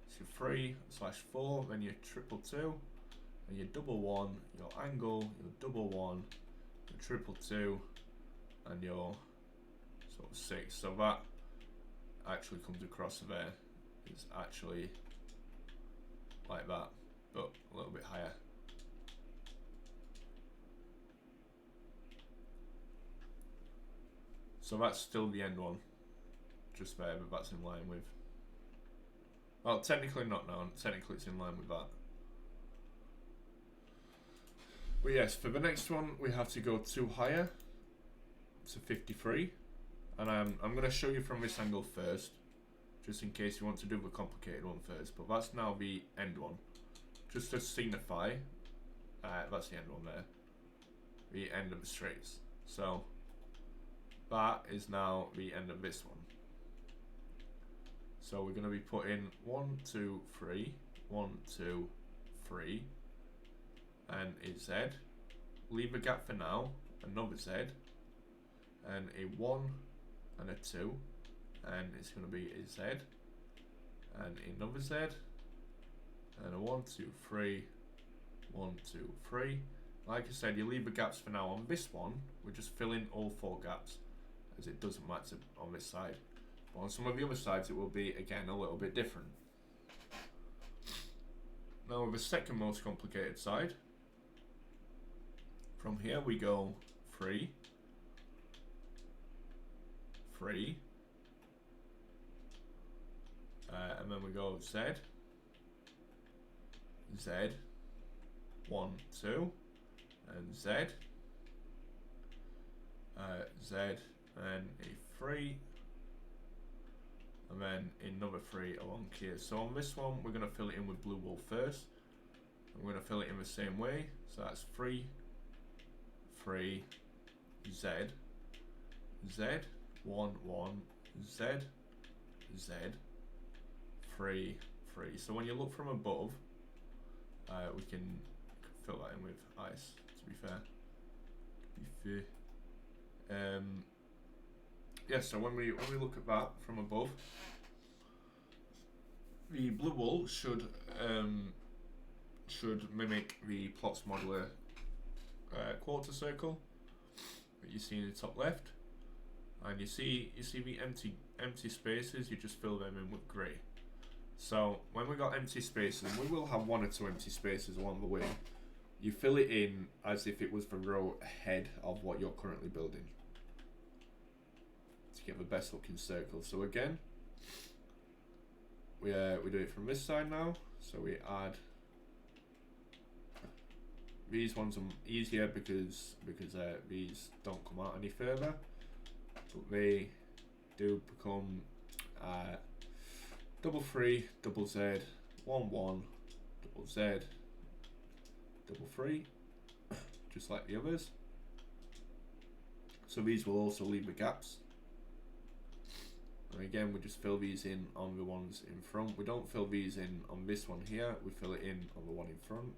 It's your 3/4. Then your 2 2, and your double 1, your angle, your double 1, your 2 2, and your sort of 6. So that actually comes across there. It's actually like that, but a little bit higher. So that's still the end one, just there, but that's in line with, well, technically not now, technically it's in line with that. But yes, for the next one we have to go 2 higher, to 53, and I'm going to show you from this angle first, just in case you want to do the complicated one first, but that's now the end one. Just to signify, that's the end one there, the end of the straights. So that is now the end of this one. So we're going to be putting 1 2 3, 1 2 3, and a Z. Leave a gap for now, another Z, and a 1 and a 2, and it's going to be a Z, and another Z, and a 1, 2, 3, 1, 2, 3. Like I said, you leave the gaps for now. On this one, we're just filling all 4 gaps, as it doesn't matter on this side. But on some of the other sides, it will be, again, a little bit different. Now with the second most complicated side, from here we go 3, 3, and then we go Z, Z, 1, 2, and Z, Z, and a 3, and then another 3 along here. So on this one, we're going to fill it in with blue wool first. And we're going to fill it in the same way. So that's 3, 3, Z, Z, 1, 1, Z, Z, 3, 3. So when you look from above, we can fill that in with ice, to be fair. Yeah, so when we look at that from above, the blue wool should mimic the plots modeler quarter circle that you see in the top left, and you see the empty spaces. You just fill them in with grey. So when we got empty spaces, and we will have 1 or 2 empty spaces along the way, you fill it in as if it was the row ahead of what you're currently building, to get the best looking circle. So again, we do it from this side now. So we add, these ones are easier because these don't come out any further, but they do become double 3, double Z, 1, 1, double Z, double 3, just like the others. So these will also leave the gaps. And again, we just fill these in on the ones in front. We don't fill these in on this one here, we fill it in on the one in front.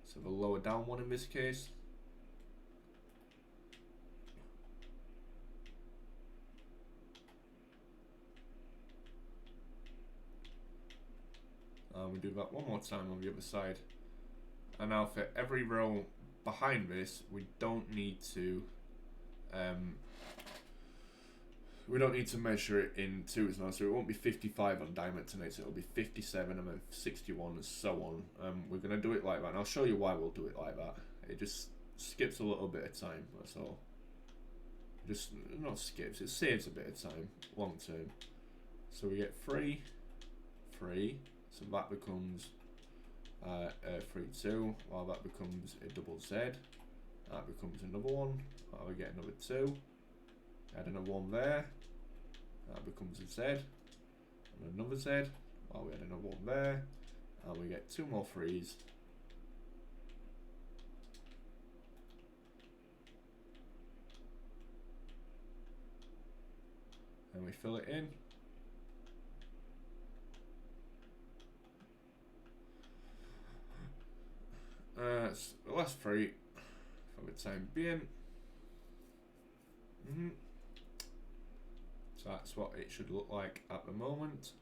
So the lower down one in this case. And we do that one more time on the other side. And now for every row behind this, we don't need to measure it in twos now, so it won't be 55 on Dimentonator, it'll be 57 and then 61 and so on. We're going to do it like that, and I'll show you why we'll do it like that. It just skips a little bit of time, that's all. Just, not skips, it saves a bit of time, long term. So we get 3, 3, so that becomes 3, 2, while that becomes a double Z, that becomes another one, while we get another 2, add another 1 there, that becomes a Z, and another Z, while we add another 1 there, and we get 2 more 3s, and we fill it in. So the last 3 for the time being. So that's what it should look like at the moment.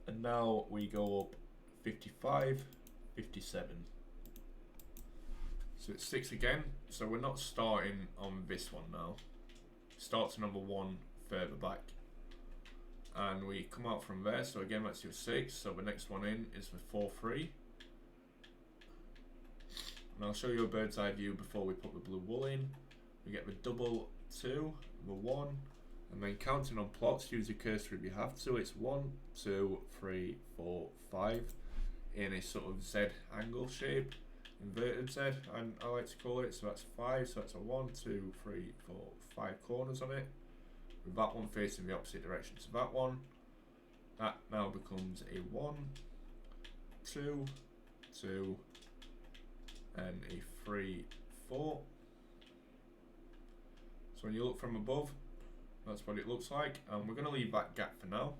And now we go up 55, 57. So it's 6 again. So we're not starting on this one now. Starts number 1 further back. And we come out from there, so again that's your 6, so the next one in is the 4, 3. And I'll show you a bird's eye view before we put the blue wool in. We get the double 2, the 1, and then counting on plots, use the cursor if you have to. It's 1, 2, 3, 4, 5 in a sort of Z angle shape, inverted Z, and I like to call it. So that's 5, so that's a 1, 2, 3, 4, 5 corners on it, with that one facing the opposite direction to that one. That now becomes a 1, 2, 2, and a 3, 4. So when you look from above, that's what it looks like, and we're going to leave that gap for now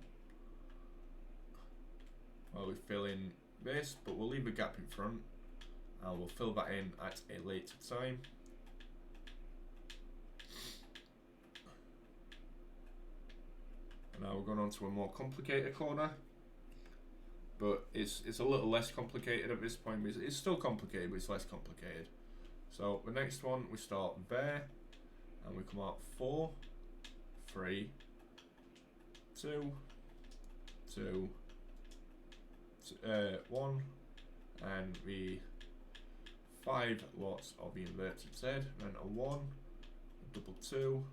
while we fill in base, but we'll leave a gap in front and we'll fill that in at a later time. And now we're going on to a more complicated corner, but it's a little less complicated at this point. It's still complicated, but it's less complicated. So the next one, we start there and we come out 4, 3, 2, 2, 1, and the 5 lots of the inverted Z, then a 1, a double 2,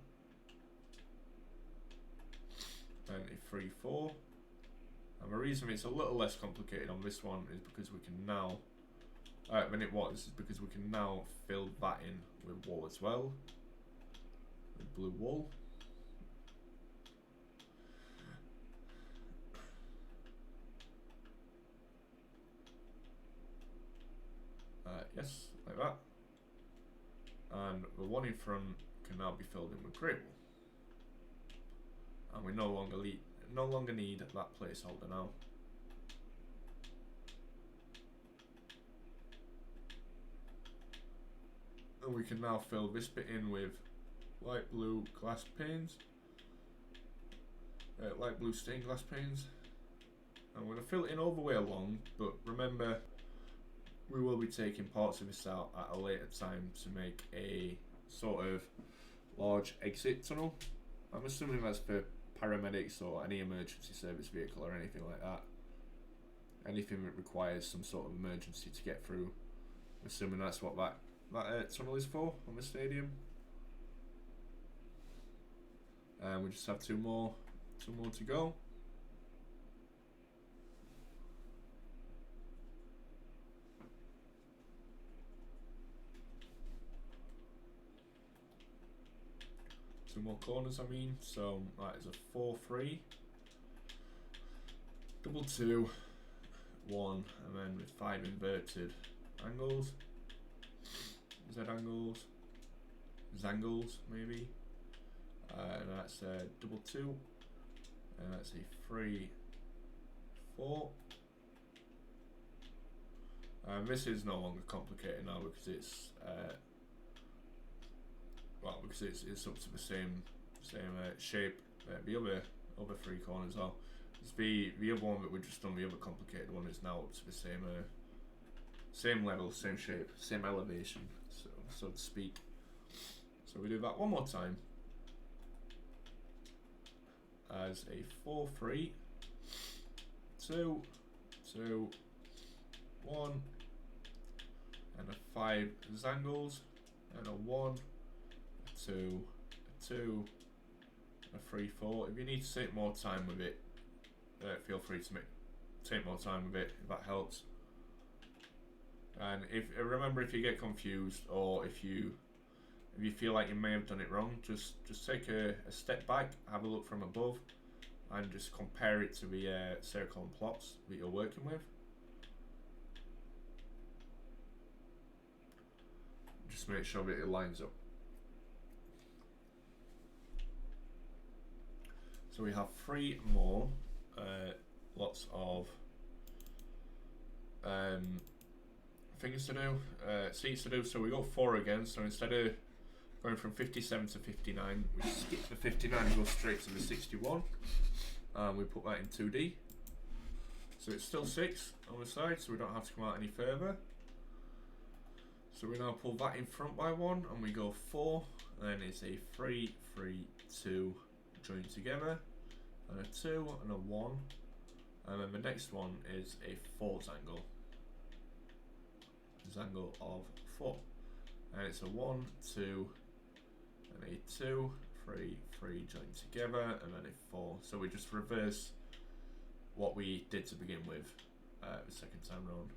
and a 3, 4. And the reason it's a little less complicated on this one is because we can now, than it was, is because we can now fill that in with wool as well, with blue wool. Yes, like that. And the one in front can now be filled in with grey wool. And we no longer need that placeholder now. And we can now fill this bit in with light blue glass panes, light blue stained glass panes. I'm going to fill it in all the way along, but remember, we will be taking parts of this out at a later time to make a sort of large exit tunnel. I'm assuming that's for paramedics or any emergency service vehicle or anything like that. Anything that requires some sort of emergency to get through. I'm assuming that's what that tunnel is for on the stadium. And we just have two more to go. Two more corners, I mean. So that is a 4, 3, double 2, 1, and then with 5 inverted angles, Z angles, Zangles maybe, and that's a double 2, and that's a 3, 4. This is no longer complicated now because it's it's up to the same shape. The other 3 corners are. It's the other one that we've just done. The other complicated one is now up to the same level, same shape, same elevation, so to speak. So we do that one more time as a 4, 3, 2, 2, 1, and a 5 Zangles, and a 1, a 2, a 2, a 3, 4. If you need to take more time with it, feel free to take more time with it if that helps. And remember, if you get confused or if you feel like you may have done it wrong, just take a step back, have a look from above, and just compare it to the circle and plots that you're working with. Just make sure that it lines up. So we have 3 more lots of things to do, seats to do. So we got 4 again. So instead of going from 57 to 59, we skip the 59 and go straight to the 61. And we put that in 2D. So it's still 6 on the side, so we don't have to come out any further. So we now pull that in front by 1, and we go 4. And then it's a 3, 3, 2 joined together, and a 2 and a 1. And then the next one is a 4 Zangle. Zangle of 4. And it's a 1, 2, and a 2, 3, 3 joined together, and then a 4. So we just reverse what we did to begin with the second time round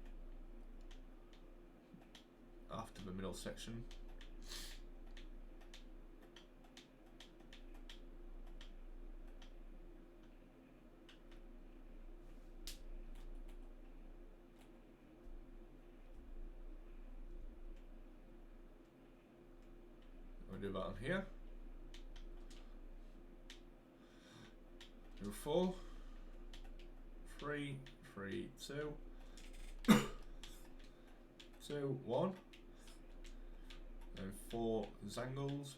after the middle section. We'll do that on here. Do 4, 3, 3, 2, 2, 1. And 4 Zangles.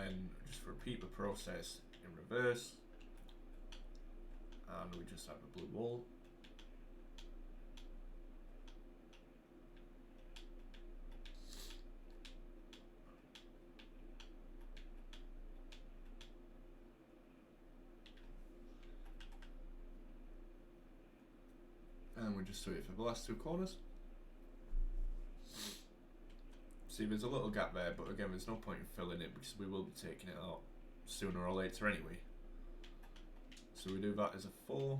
And just repeat the process in reverse. And we just have a blue wall. And we just do it for the last 2 corners. See, there's a little gap there, but again, there's no point in filling it because we will be taking it out sooner or later anyway. So we do that as a 4,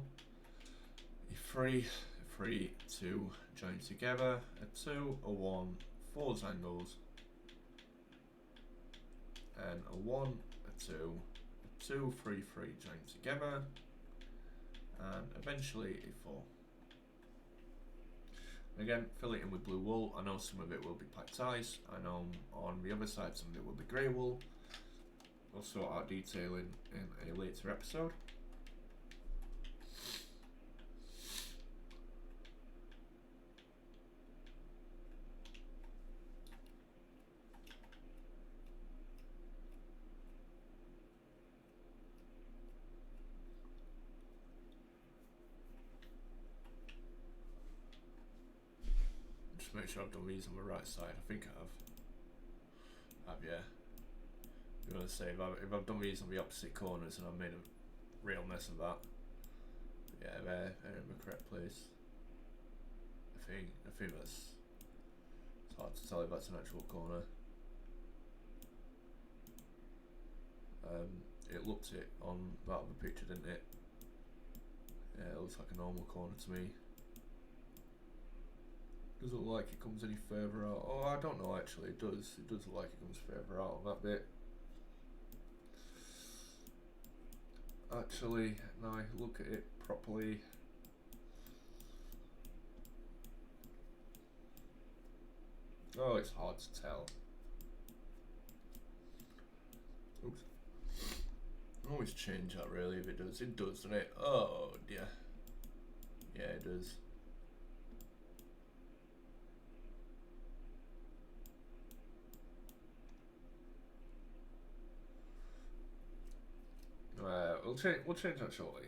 a 3, 3, 2, join together, a 2, a 1, 4 Zangles, and a 1, a 2, a 2, 3, 3, join together, and eventually a 4. Again, fill it in with blue wool. I know some of it will be black ties. I know on the other side some of it will be grey wool. We'll sort out detailing in a later episode. Make sure I've done these on the right side. I think I have. Yeah. I'm gonna say if I've done these on the opposite corners and I've made a real mess of that. But yeah, they're in the correct place. I think that's. It's hard to tell if that's an actual corner. It looked it on that other picture, didn't it? Yeah, it looks like a normal corner to me. Doesn't look like it comes any further out. Oh, I don't know actually, it does. It does look like it comes further out on that bit. Actually, now I look at it properly. Oh, it's hard to tell. Oops. I always change that really if it does. It does, doesn't it? Oh dear. Yeah, it does. We'll change that shortly.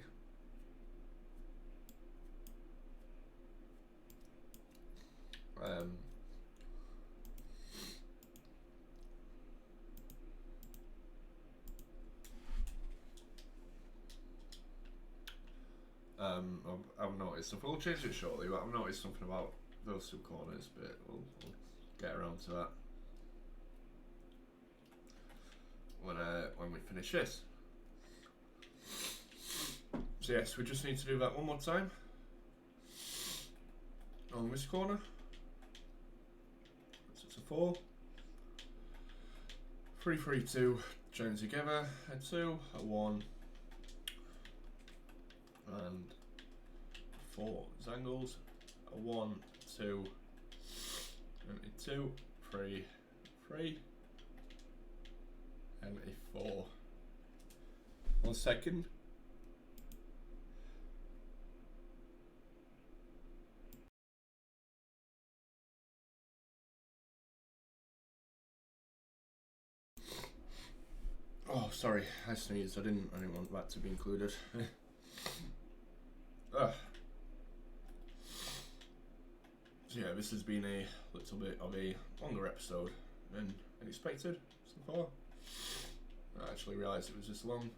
I've noticed stuff. We'll change it shortly, but I've noticed something about those 2 corners, but we'll get around to that when we finish this. So yes, we just need to do that one more time on this corner. So it's a 4, 3, 3, 2, join together, a 2, a 1, and 4 Zangles, a 1, 2, and a 2, 3, 3, and a 4. 1 second. Oh, sorry, I sneezed. I didn't want that to be included. So yeah, this has been a little bit of a longer episode than expected so far. I actually realised it was this long.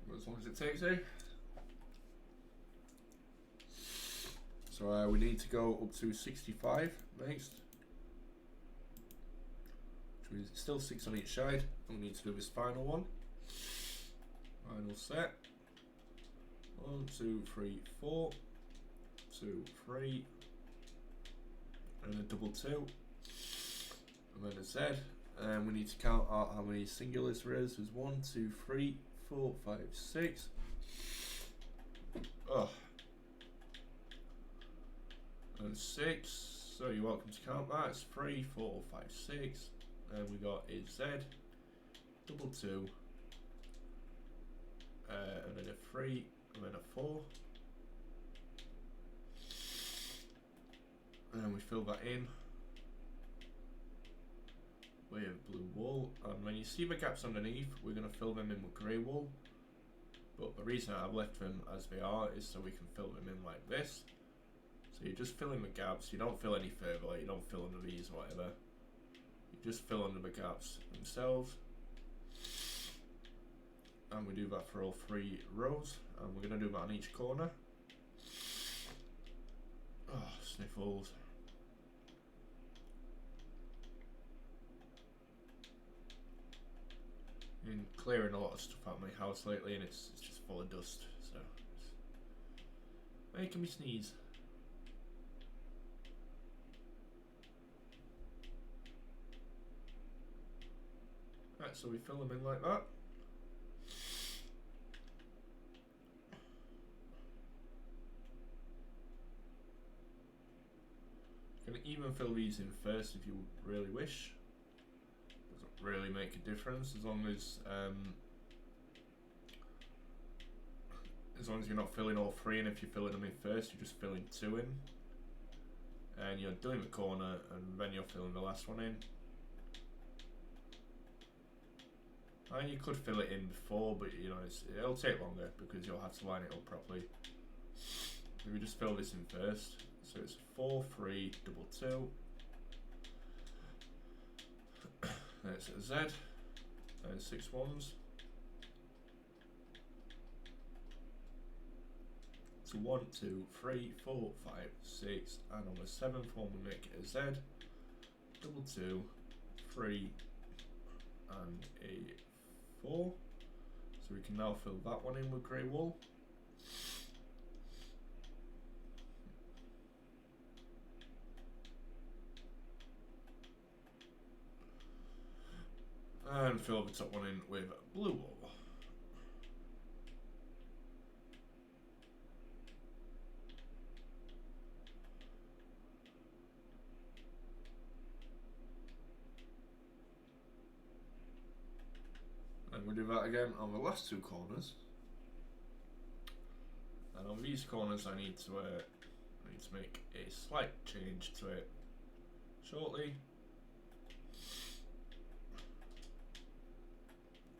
But as long as it takes, eh? So we need to go up to 65 next. Which is still 6 on each side. And we need to do this final one. Final set. 1, 2, 3, 4. 2, 3. And a double 2. And then a Z. And we need to count out how many singulars there is. There's 1, 2, 3, 4, 5, 6. Oh. And 6. So you're welcome to count that. It's 3, 4, 5, 6. And we got a Z, double 2, and then a 3, and then a 4. And we fill that in with blue wool, and when you see the gaps underneath, we're going to fill them in with grey wool. But the reason I've left them as they are is so we can fill them in like this. So you just fill in the gaps, you don't fill any further, like you don't fill under these or whatever. You just fill under the gaps themselves. And we do that for all 3 rows, and we're going to do that on each corner. Oh, sniffles. Been clearing a lot of stuff out of my house lately, and it's just full of dust, so it's making me sneeze. Right, so we fill them in like that. You can even fill these in first if you really wish. Doesn't really make a difference as long as you're not filling all 3, and if you're filling them in first, you're just filling 2 in, and you're doing the corner, and then you're filling the last one in. And you could fill it in before, but you know it'll take longer because you'll have to line it up properly. So we just fill this in first. So it's 4, 3, double 2. Then it's a Z, and 6 ones. So 1, 2, 3, 4, 5, 6, and on the 7th one we make it a Z, double 2, 3, and a 4. So we can now fill that one in with grey wool. And fill the top one in with blue wool. And we do that again on the last 2 corners. And on these corners I need to make a slight change to it shortly.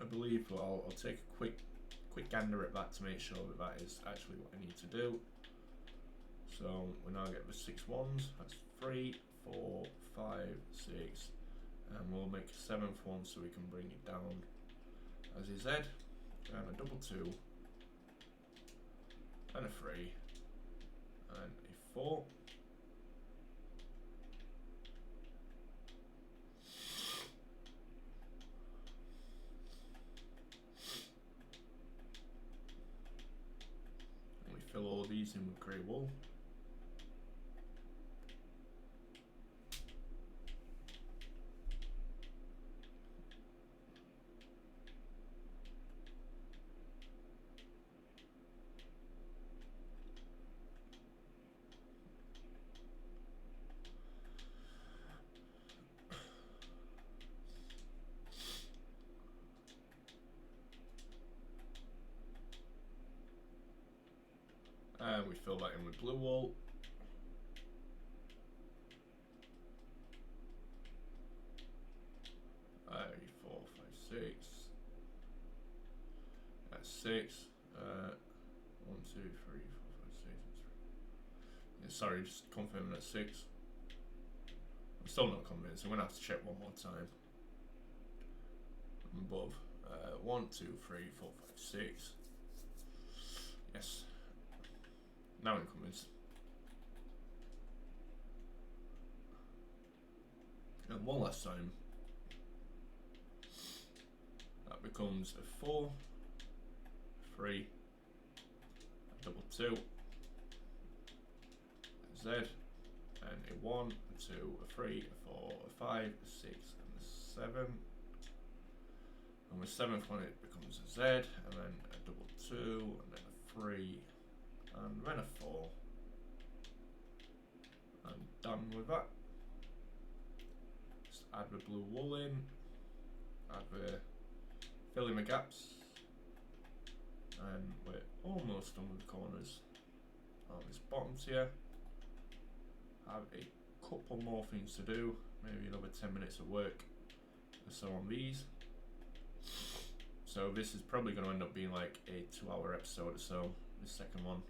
I believe, but I'll take a quick gander at that to make sure that that is actually what I need to do. So we now get the 6 ones. That's 3, 4, 5, 6, and we'll make a 7th one so we can bring it down as a Z, and a double 2, and a 3, and a 4. Fill all these in with grey wool. And we fill that in with blue wool. Four, 5, 6. That's 6. 1, 2, 3, 4, 5, 6. Yeah, sorry, just confirming that's 6. I'm still not convinced. I'm gonna have to check one more time. Above. 1, 2, 3, 4, 5, 6. Yes. Now I'm convinced. And one last time. That becomes a 4, 3, a double 2, a Z, and a 1, a 2, a 3, a 4, a 5, a 6, and a 7. And with 7th one it becomes a Z, and then a double 2, and then a 3, and then a 4. I'm done with that. Just add the blue wool in, fill in the gaps, and we're almost done with the corners on this bottom tier. Have a couple more things to do, maybe another 10 minutes of work or so on these. So this is probably going to end up being like a 2-hour episode or so, this second one.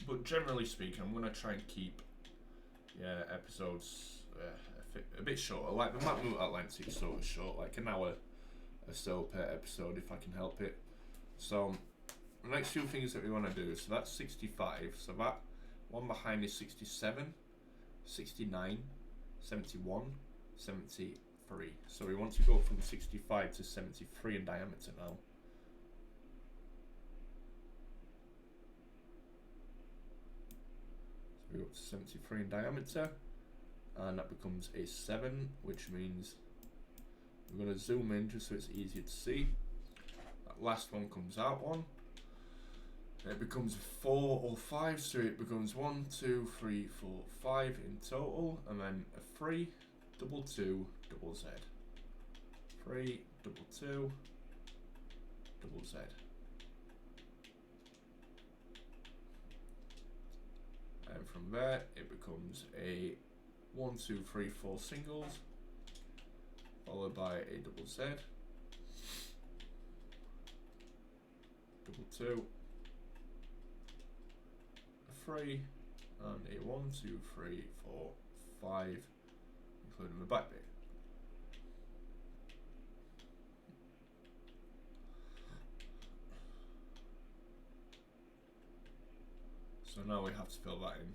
But generally speaking, I'm going to try and keep episodes a bit shorter. Like the Matmut Atlantic is sort of short, like an hour or so per episode if I can help it. So the next few things that we want to do, so that's 65, so that one behind is 67, 69, 71, 73. So we want to go from 65 to 73 in diameter now. So we go up to 73 in diameter, and that becomes a 7, which means we're going to zoom in just so it's easier to see. That last one comes out 1. It becomes 4 or 5, so it becomes 1, 2, 3, 4, 5 in total, and then a 3, double 2, double Z. 3, double 2, double Z. And from there, it becomes a 1, 2, 3, 4 singles, followed by a double Z, double 2, 3, and a 1, 2, 3, 4, 5, including the back bit. So now we have to fill that in.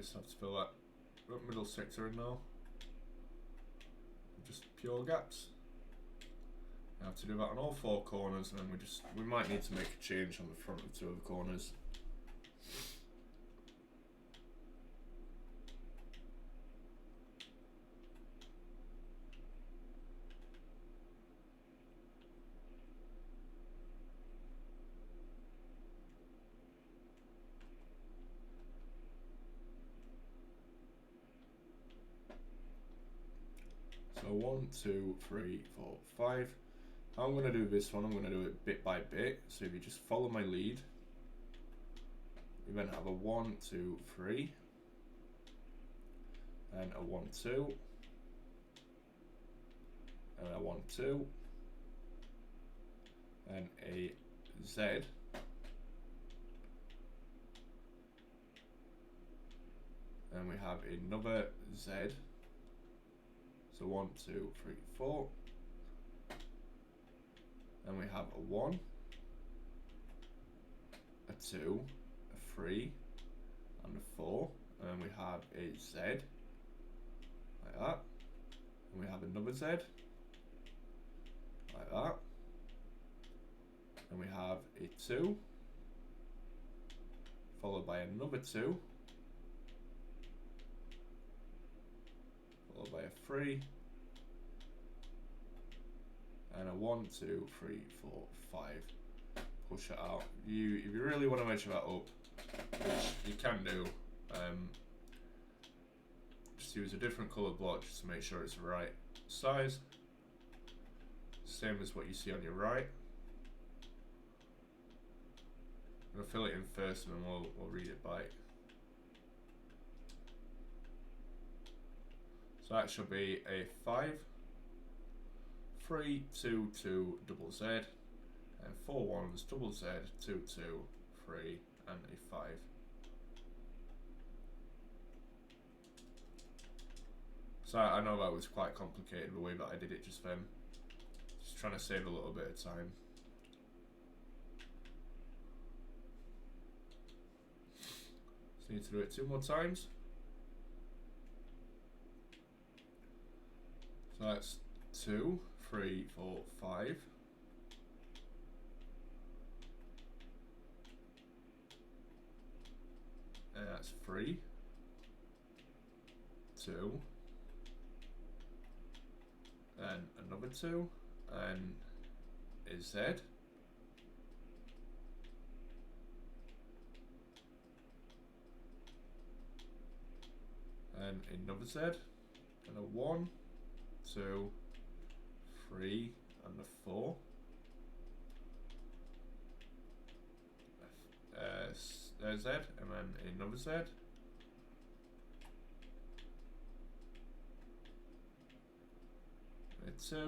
Just have to fill that middle sector in now. Just pure gaps. I have to do that on all 4 corners, and then we might need to make a change on the front of 2 of the corners. So 1, 2, 3, 4, 5. How I'm going to do this one, I'm going to do it bit by bit. So if you just follow my lead, we then have a 1, 2, 3, and a 1, 2, and a 1, 2, and a Z, and we have another Z. So 1, 2, 3, 4, and we have a 1, a 2, a 3, and a 4, and then we have a Z, like that, and we have another Z, like that, and we have a 2, followed by another 2, followed by a 3, and a 1, 2, 3, 4, 5. Push it out. If you really want to measure that up, which you can do, just use a different coloured block just to make sure it's the right size. Same as what you see on your right. I'm going to fill it in first, and then we'll read it by. So that should be a 5, 3, 2, 2, double Z, and 4 ones, double Z, 2, 2, 3, and a 5. So I know that was quite complicated the way that I did it just then. Just trying to save a little bit of time. Just need to do it 2 more times. So that's 2, 3, 4, 5. And that's 3, 2, then another 2, and is Z, and another Z, and a 1, 2, 3, and a 4. Z, and then another Z. A 2, a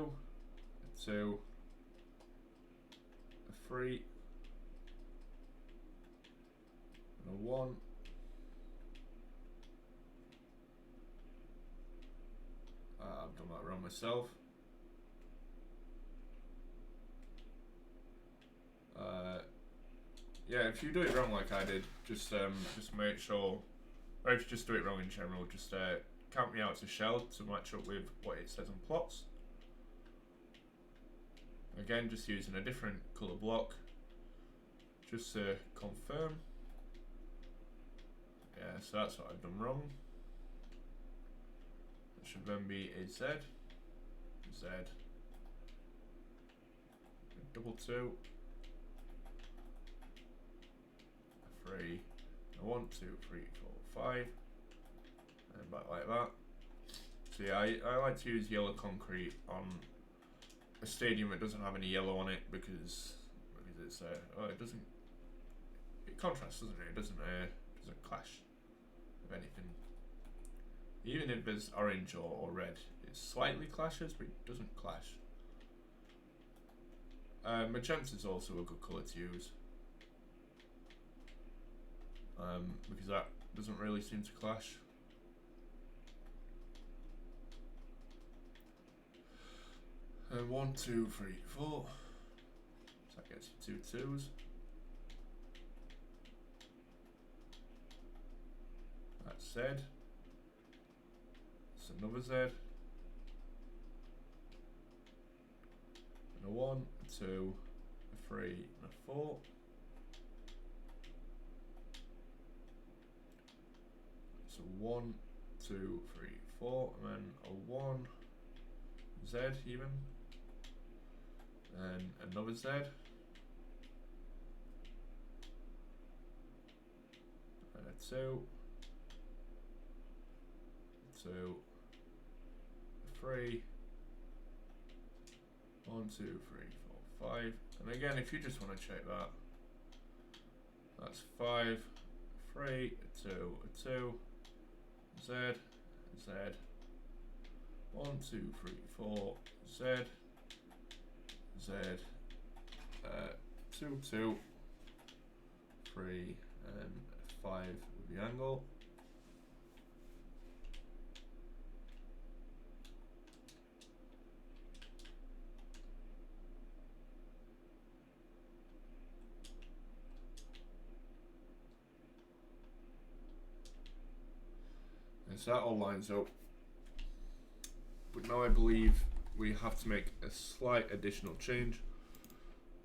2, a 3, and a 1. I've done that wrong myself. Yeah, if you do it wrong like I did, just make sure, or if you just do it wrong in general, just count me out to shell to match up with what it says on plots. Again, just using a different colour block, just to confirm. Yeah, so that's what I've done wrong. It should then be a Z, Z, a double 2, a 3, a 1, 2, 3, 4, 5, and back like that. So yeah, I like to use yellow concrete on a stadium that doesn't have any yellow on it because it's it contrasts, doesn't it? It doesn't clash with anything. Even if there's orange or red, it slightly clashes, but it doesn't clash. Magenta is also a good colour to use because that doesn't really seem to clash. And 1, 2, 3, 4. So that gets you 2 2s. That's Z. It's another Z. And a 1, a 2, a 3, and a 4. So 1, 2, 3, 4, and then a 1 Z even. And another Z, and a 2, 2, a 3, 1, 2, 3, 4, 5, and again if you just want to check that, that's 5, 3, a 2, a 2, Z, Z, 1, 2, 3, 4, Z, Z, 2, 2, 3, and 5 with the angle. And so that all lines up. But now I believe we have to make a slight additional change.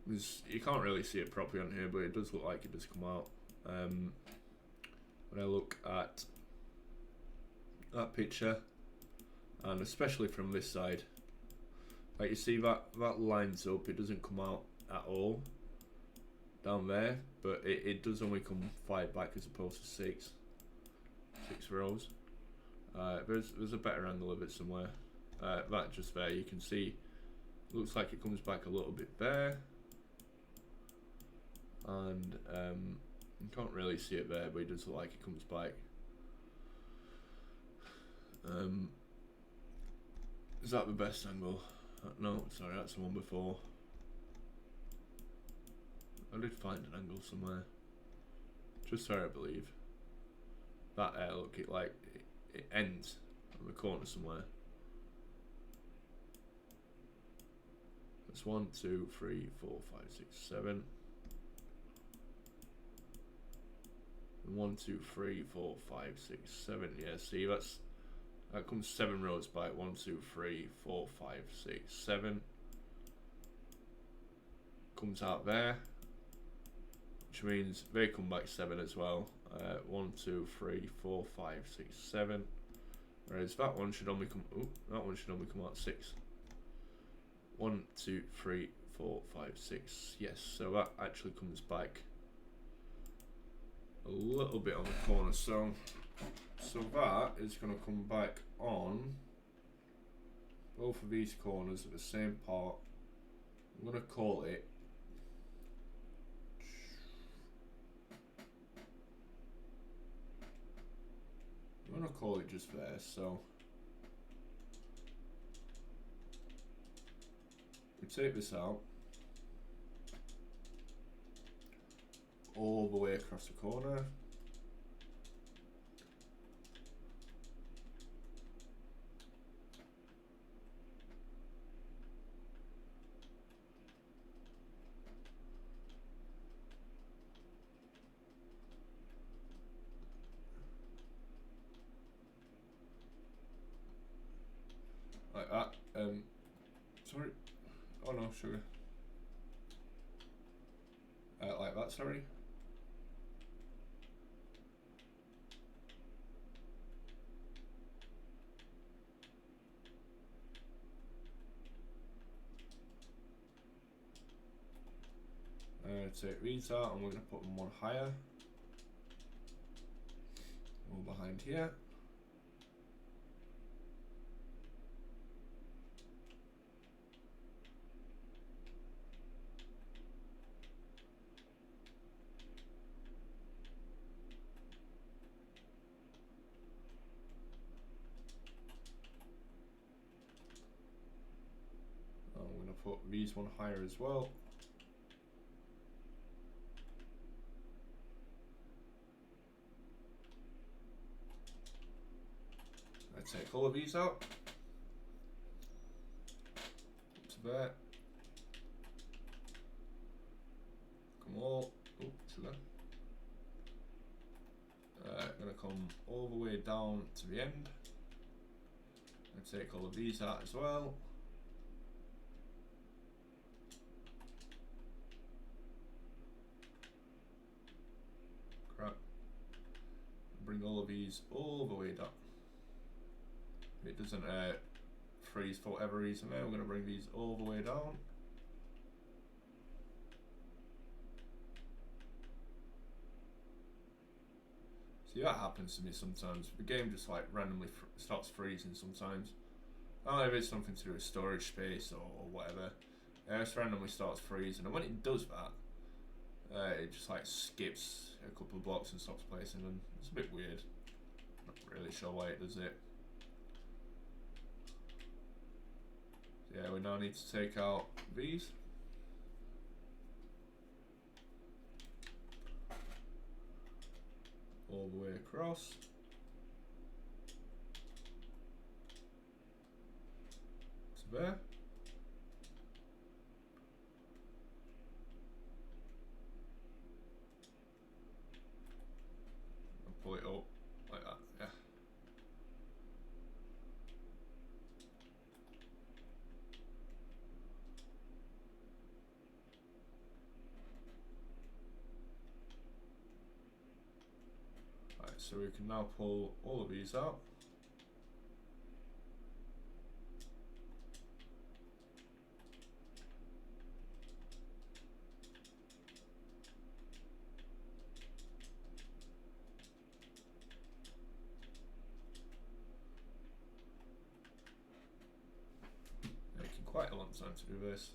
You can't really see it properly on here, but it does look like it does come out. When I look at that picture, and especially from this side, like you see that lines up, it doesn't come out at all down there, but it does only come 5 back as opposed to 6 rows. There's a better angle of it somewhere. That just there, you can see, looks like it comes back a little bit there, and you can't really see it there, but it does look like it comes back. Is that the best angle? No, sorry, that's the one before. I did find an angle somewhere. Just there, I believe. That look, it ends on the corner somewhere. That's 1, 2, 3, 4, 5, 6, 7. And 1, 2, 3, 4, 5, 6, 7. Yeah, see, that comes 7 rows back. 1, 2, 3, 4, 5, 6, 7. Comes out there, which means they come back 7 as well. 1, 2, 3, 4, 5, 6, 7. Whereas that one should only come. That one should only come out 6. 1, 2, 3, 4, 5, 6. Yes, so that actually comes back a little bit on the corner. So that is going to come back on both of these corners at the same part. I'm going to call it just there. So we take this out all the way across the corner. Like that. Sorry. Oh no, sugar. Like that, sorry. Take these out and we're going to put them one higher. One behind here. I'm going to put these one higher as well. Take all of these out to there. Come all, sugar. Gonna come all the way down to the end. And take all of these out as well. Crap. Bring all of these all the way down. It doesn't freeze for whatever reason there. We're going to bring these all the way down. See, that happens to me sometimes. The game just like randomly starts freezing sometimes. I don't know if it's something to do with storage space or whatever. It just randomly starts freezing, and when it does that, it just like skips a couple of blocks and stops placing them. It's a bit weird. Not really sure why it does it. Yeah, we now need to take out these. All the way across. To there. And pull it up like that, yeah. So we can now pull all of these out. Taking quite a long time to do this.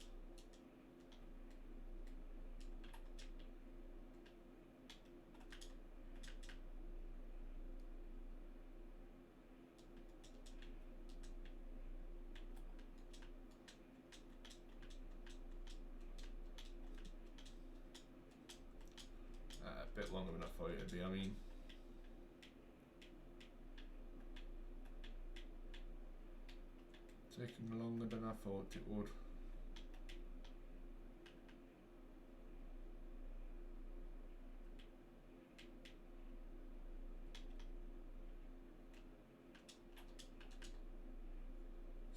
A bit longer than I thought it would be, I mean. Taking longer than I thought it would.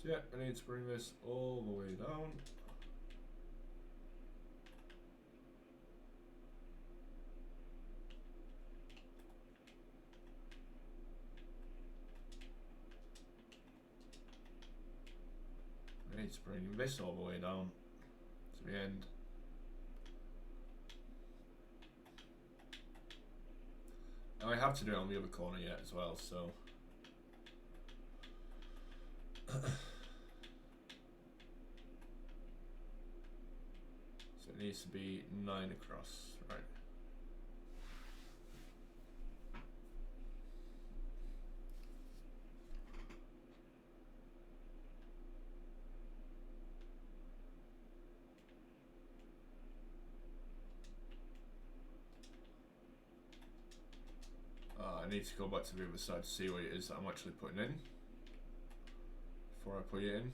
So yeah, I need to bring this all the way down. I need to bring this all the way down to the end. And I have to do it on the other corner yet as well, so so it needs to be 9 across, right? I need to go back to the other side to see what it is that I'm actually putting in before I put it in.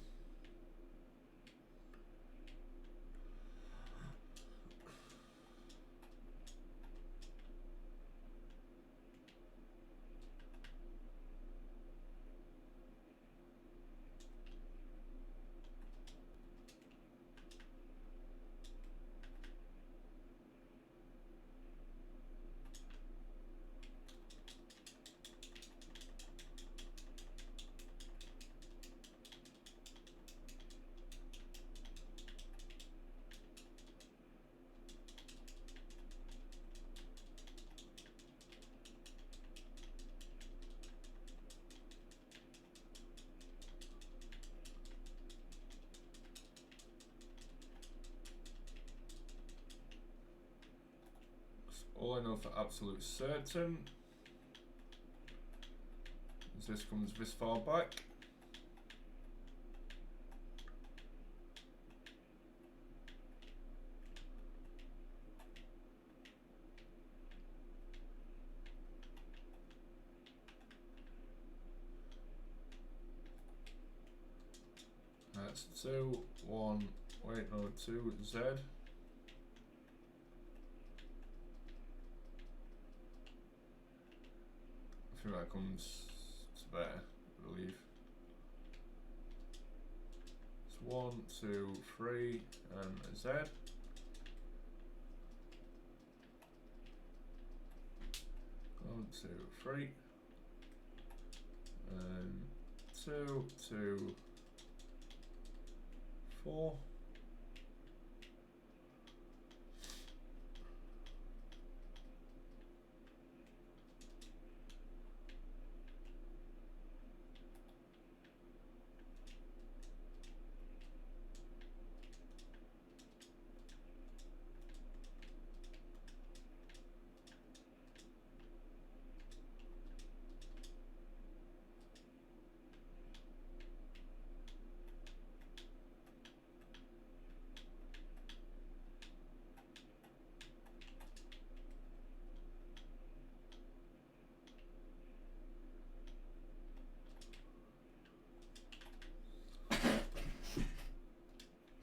All I know for absolute certain is this comes this far back. That's 2, 1, wait no, 2, Z. I think that comes to there, I believe. It's 1, 2, 3, and a Z. 1, 2, 3, and 2, 2, 4.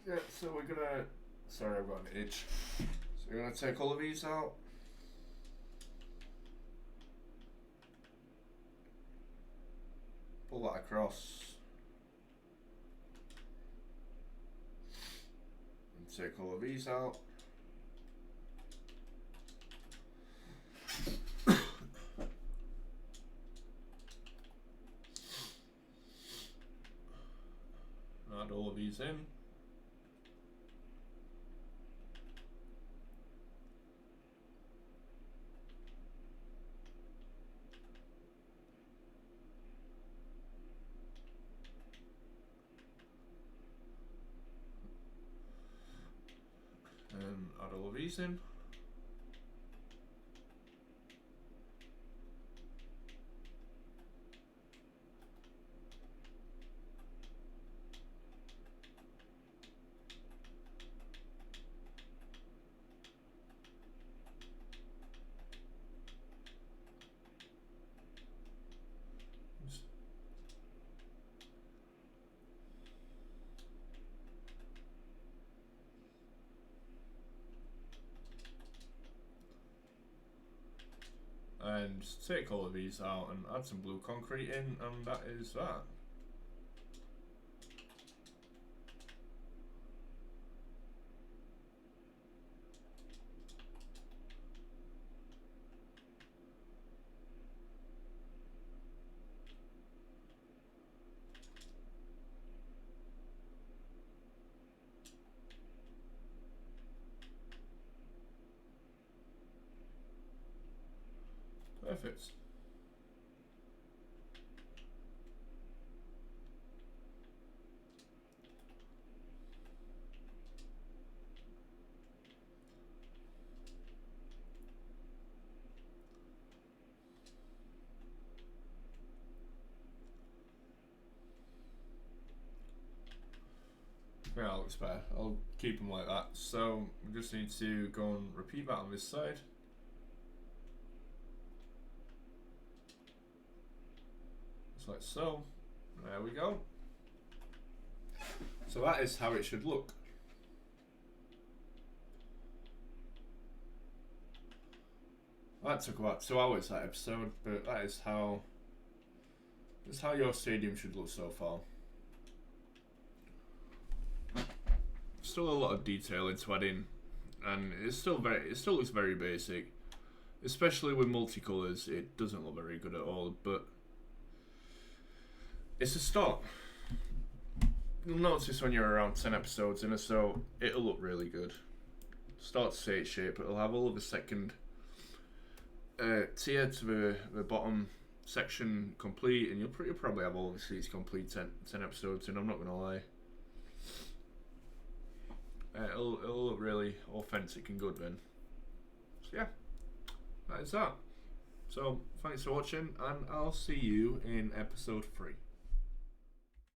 Yeah, so we're gonna, sorry I've got an itch. So we're gonna take all of these out. Pull that across. And take all of these out. Add all of these in. And add all of these in. And take all of these out and add some blue concrete in, and that is that. Perfect. Yeah, that looks better. I'll keep them like that. So we just need to go and repeat that on this side. Just like so. There we go. So that is how it should look. That took about 2 hours, that episode, but that is how your stadium should look so far. Still a lot of detail into adding, and it still looks very basic, especially with multicolours. It doesn't look very good at all, but it's a start. You'll notice when you're around 10 episodes in or so, it'll look really good. Start to see its shape. It'll have all of the second tier to the bottom section complete, and you'll probably have all of the seats complete 10 episodes in. I'm not gonna lie. It'll look really authentic and good then. So yeah, that is that. So thanks for watching, and I'll see you in episode 3.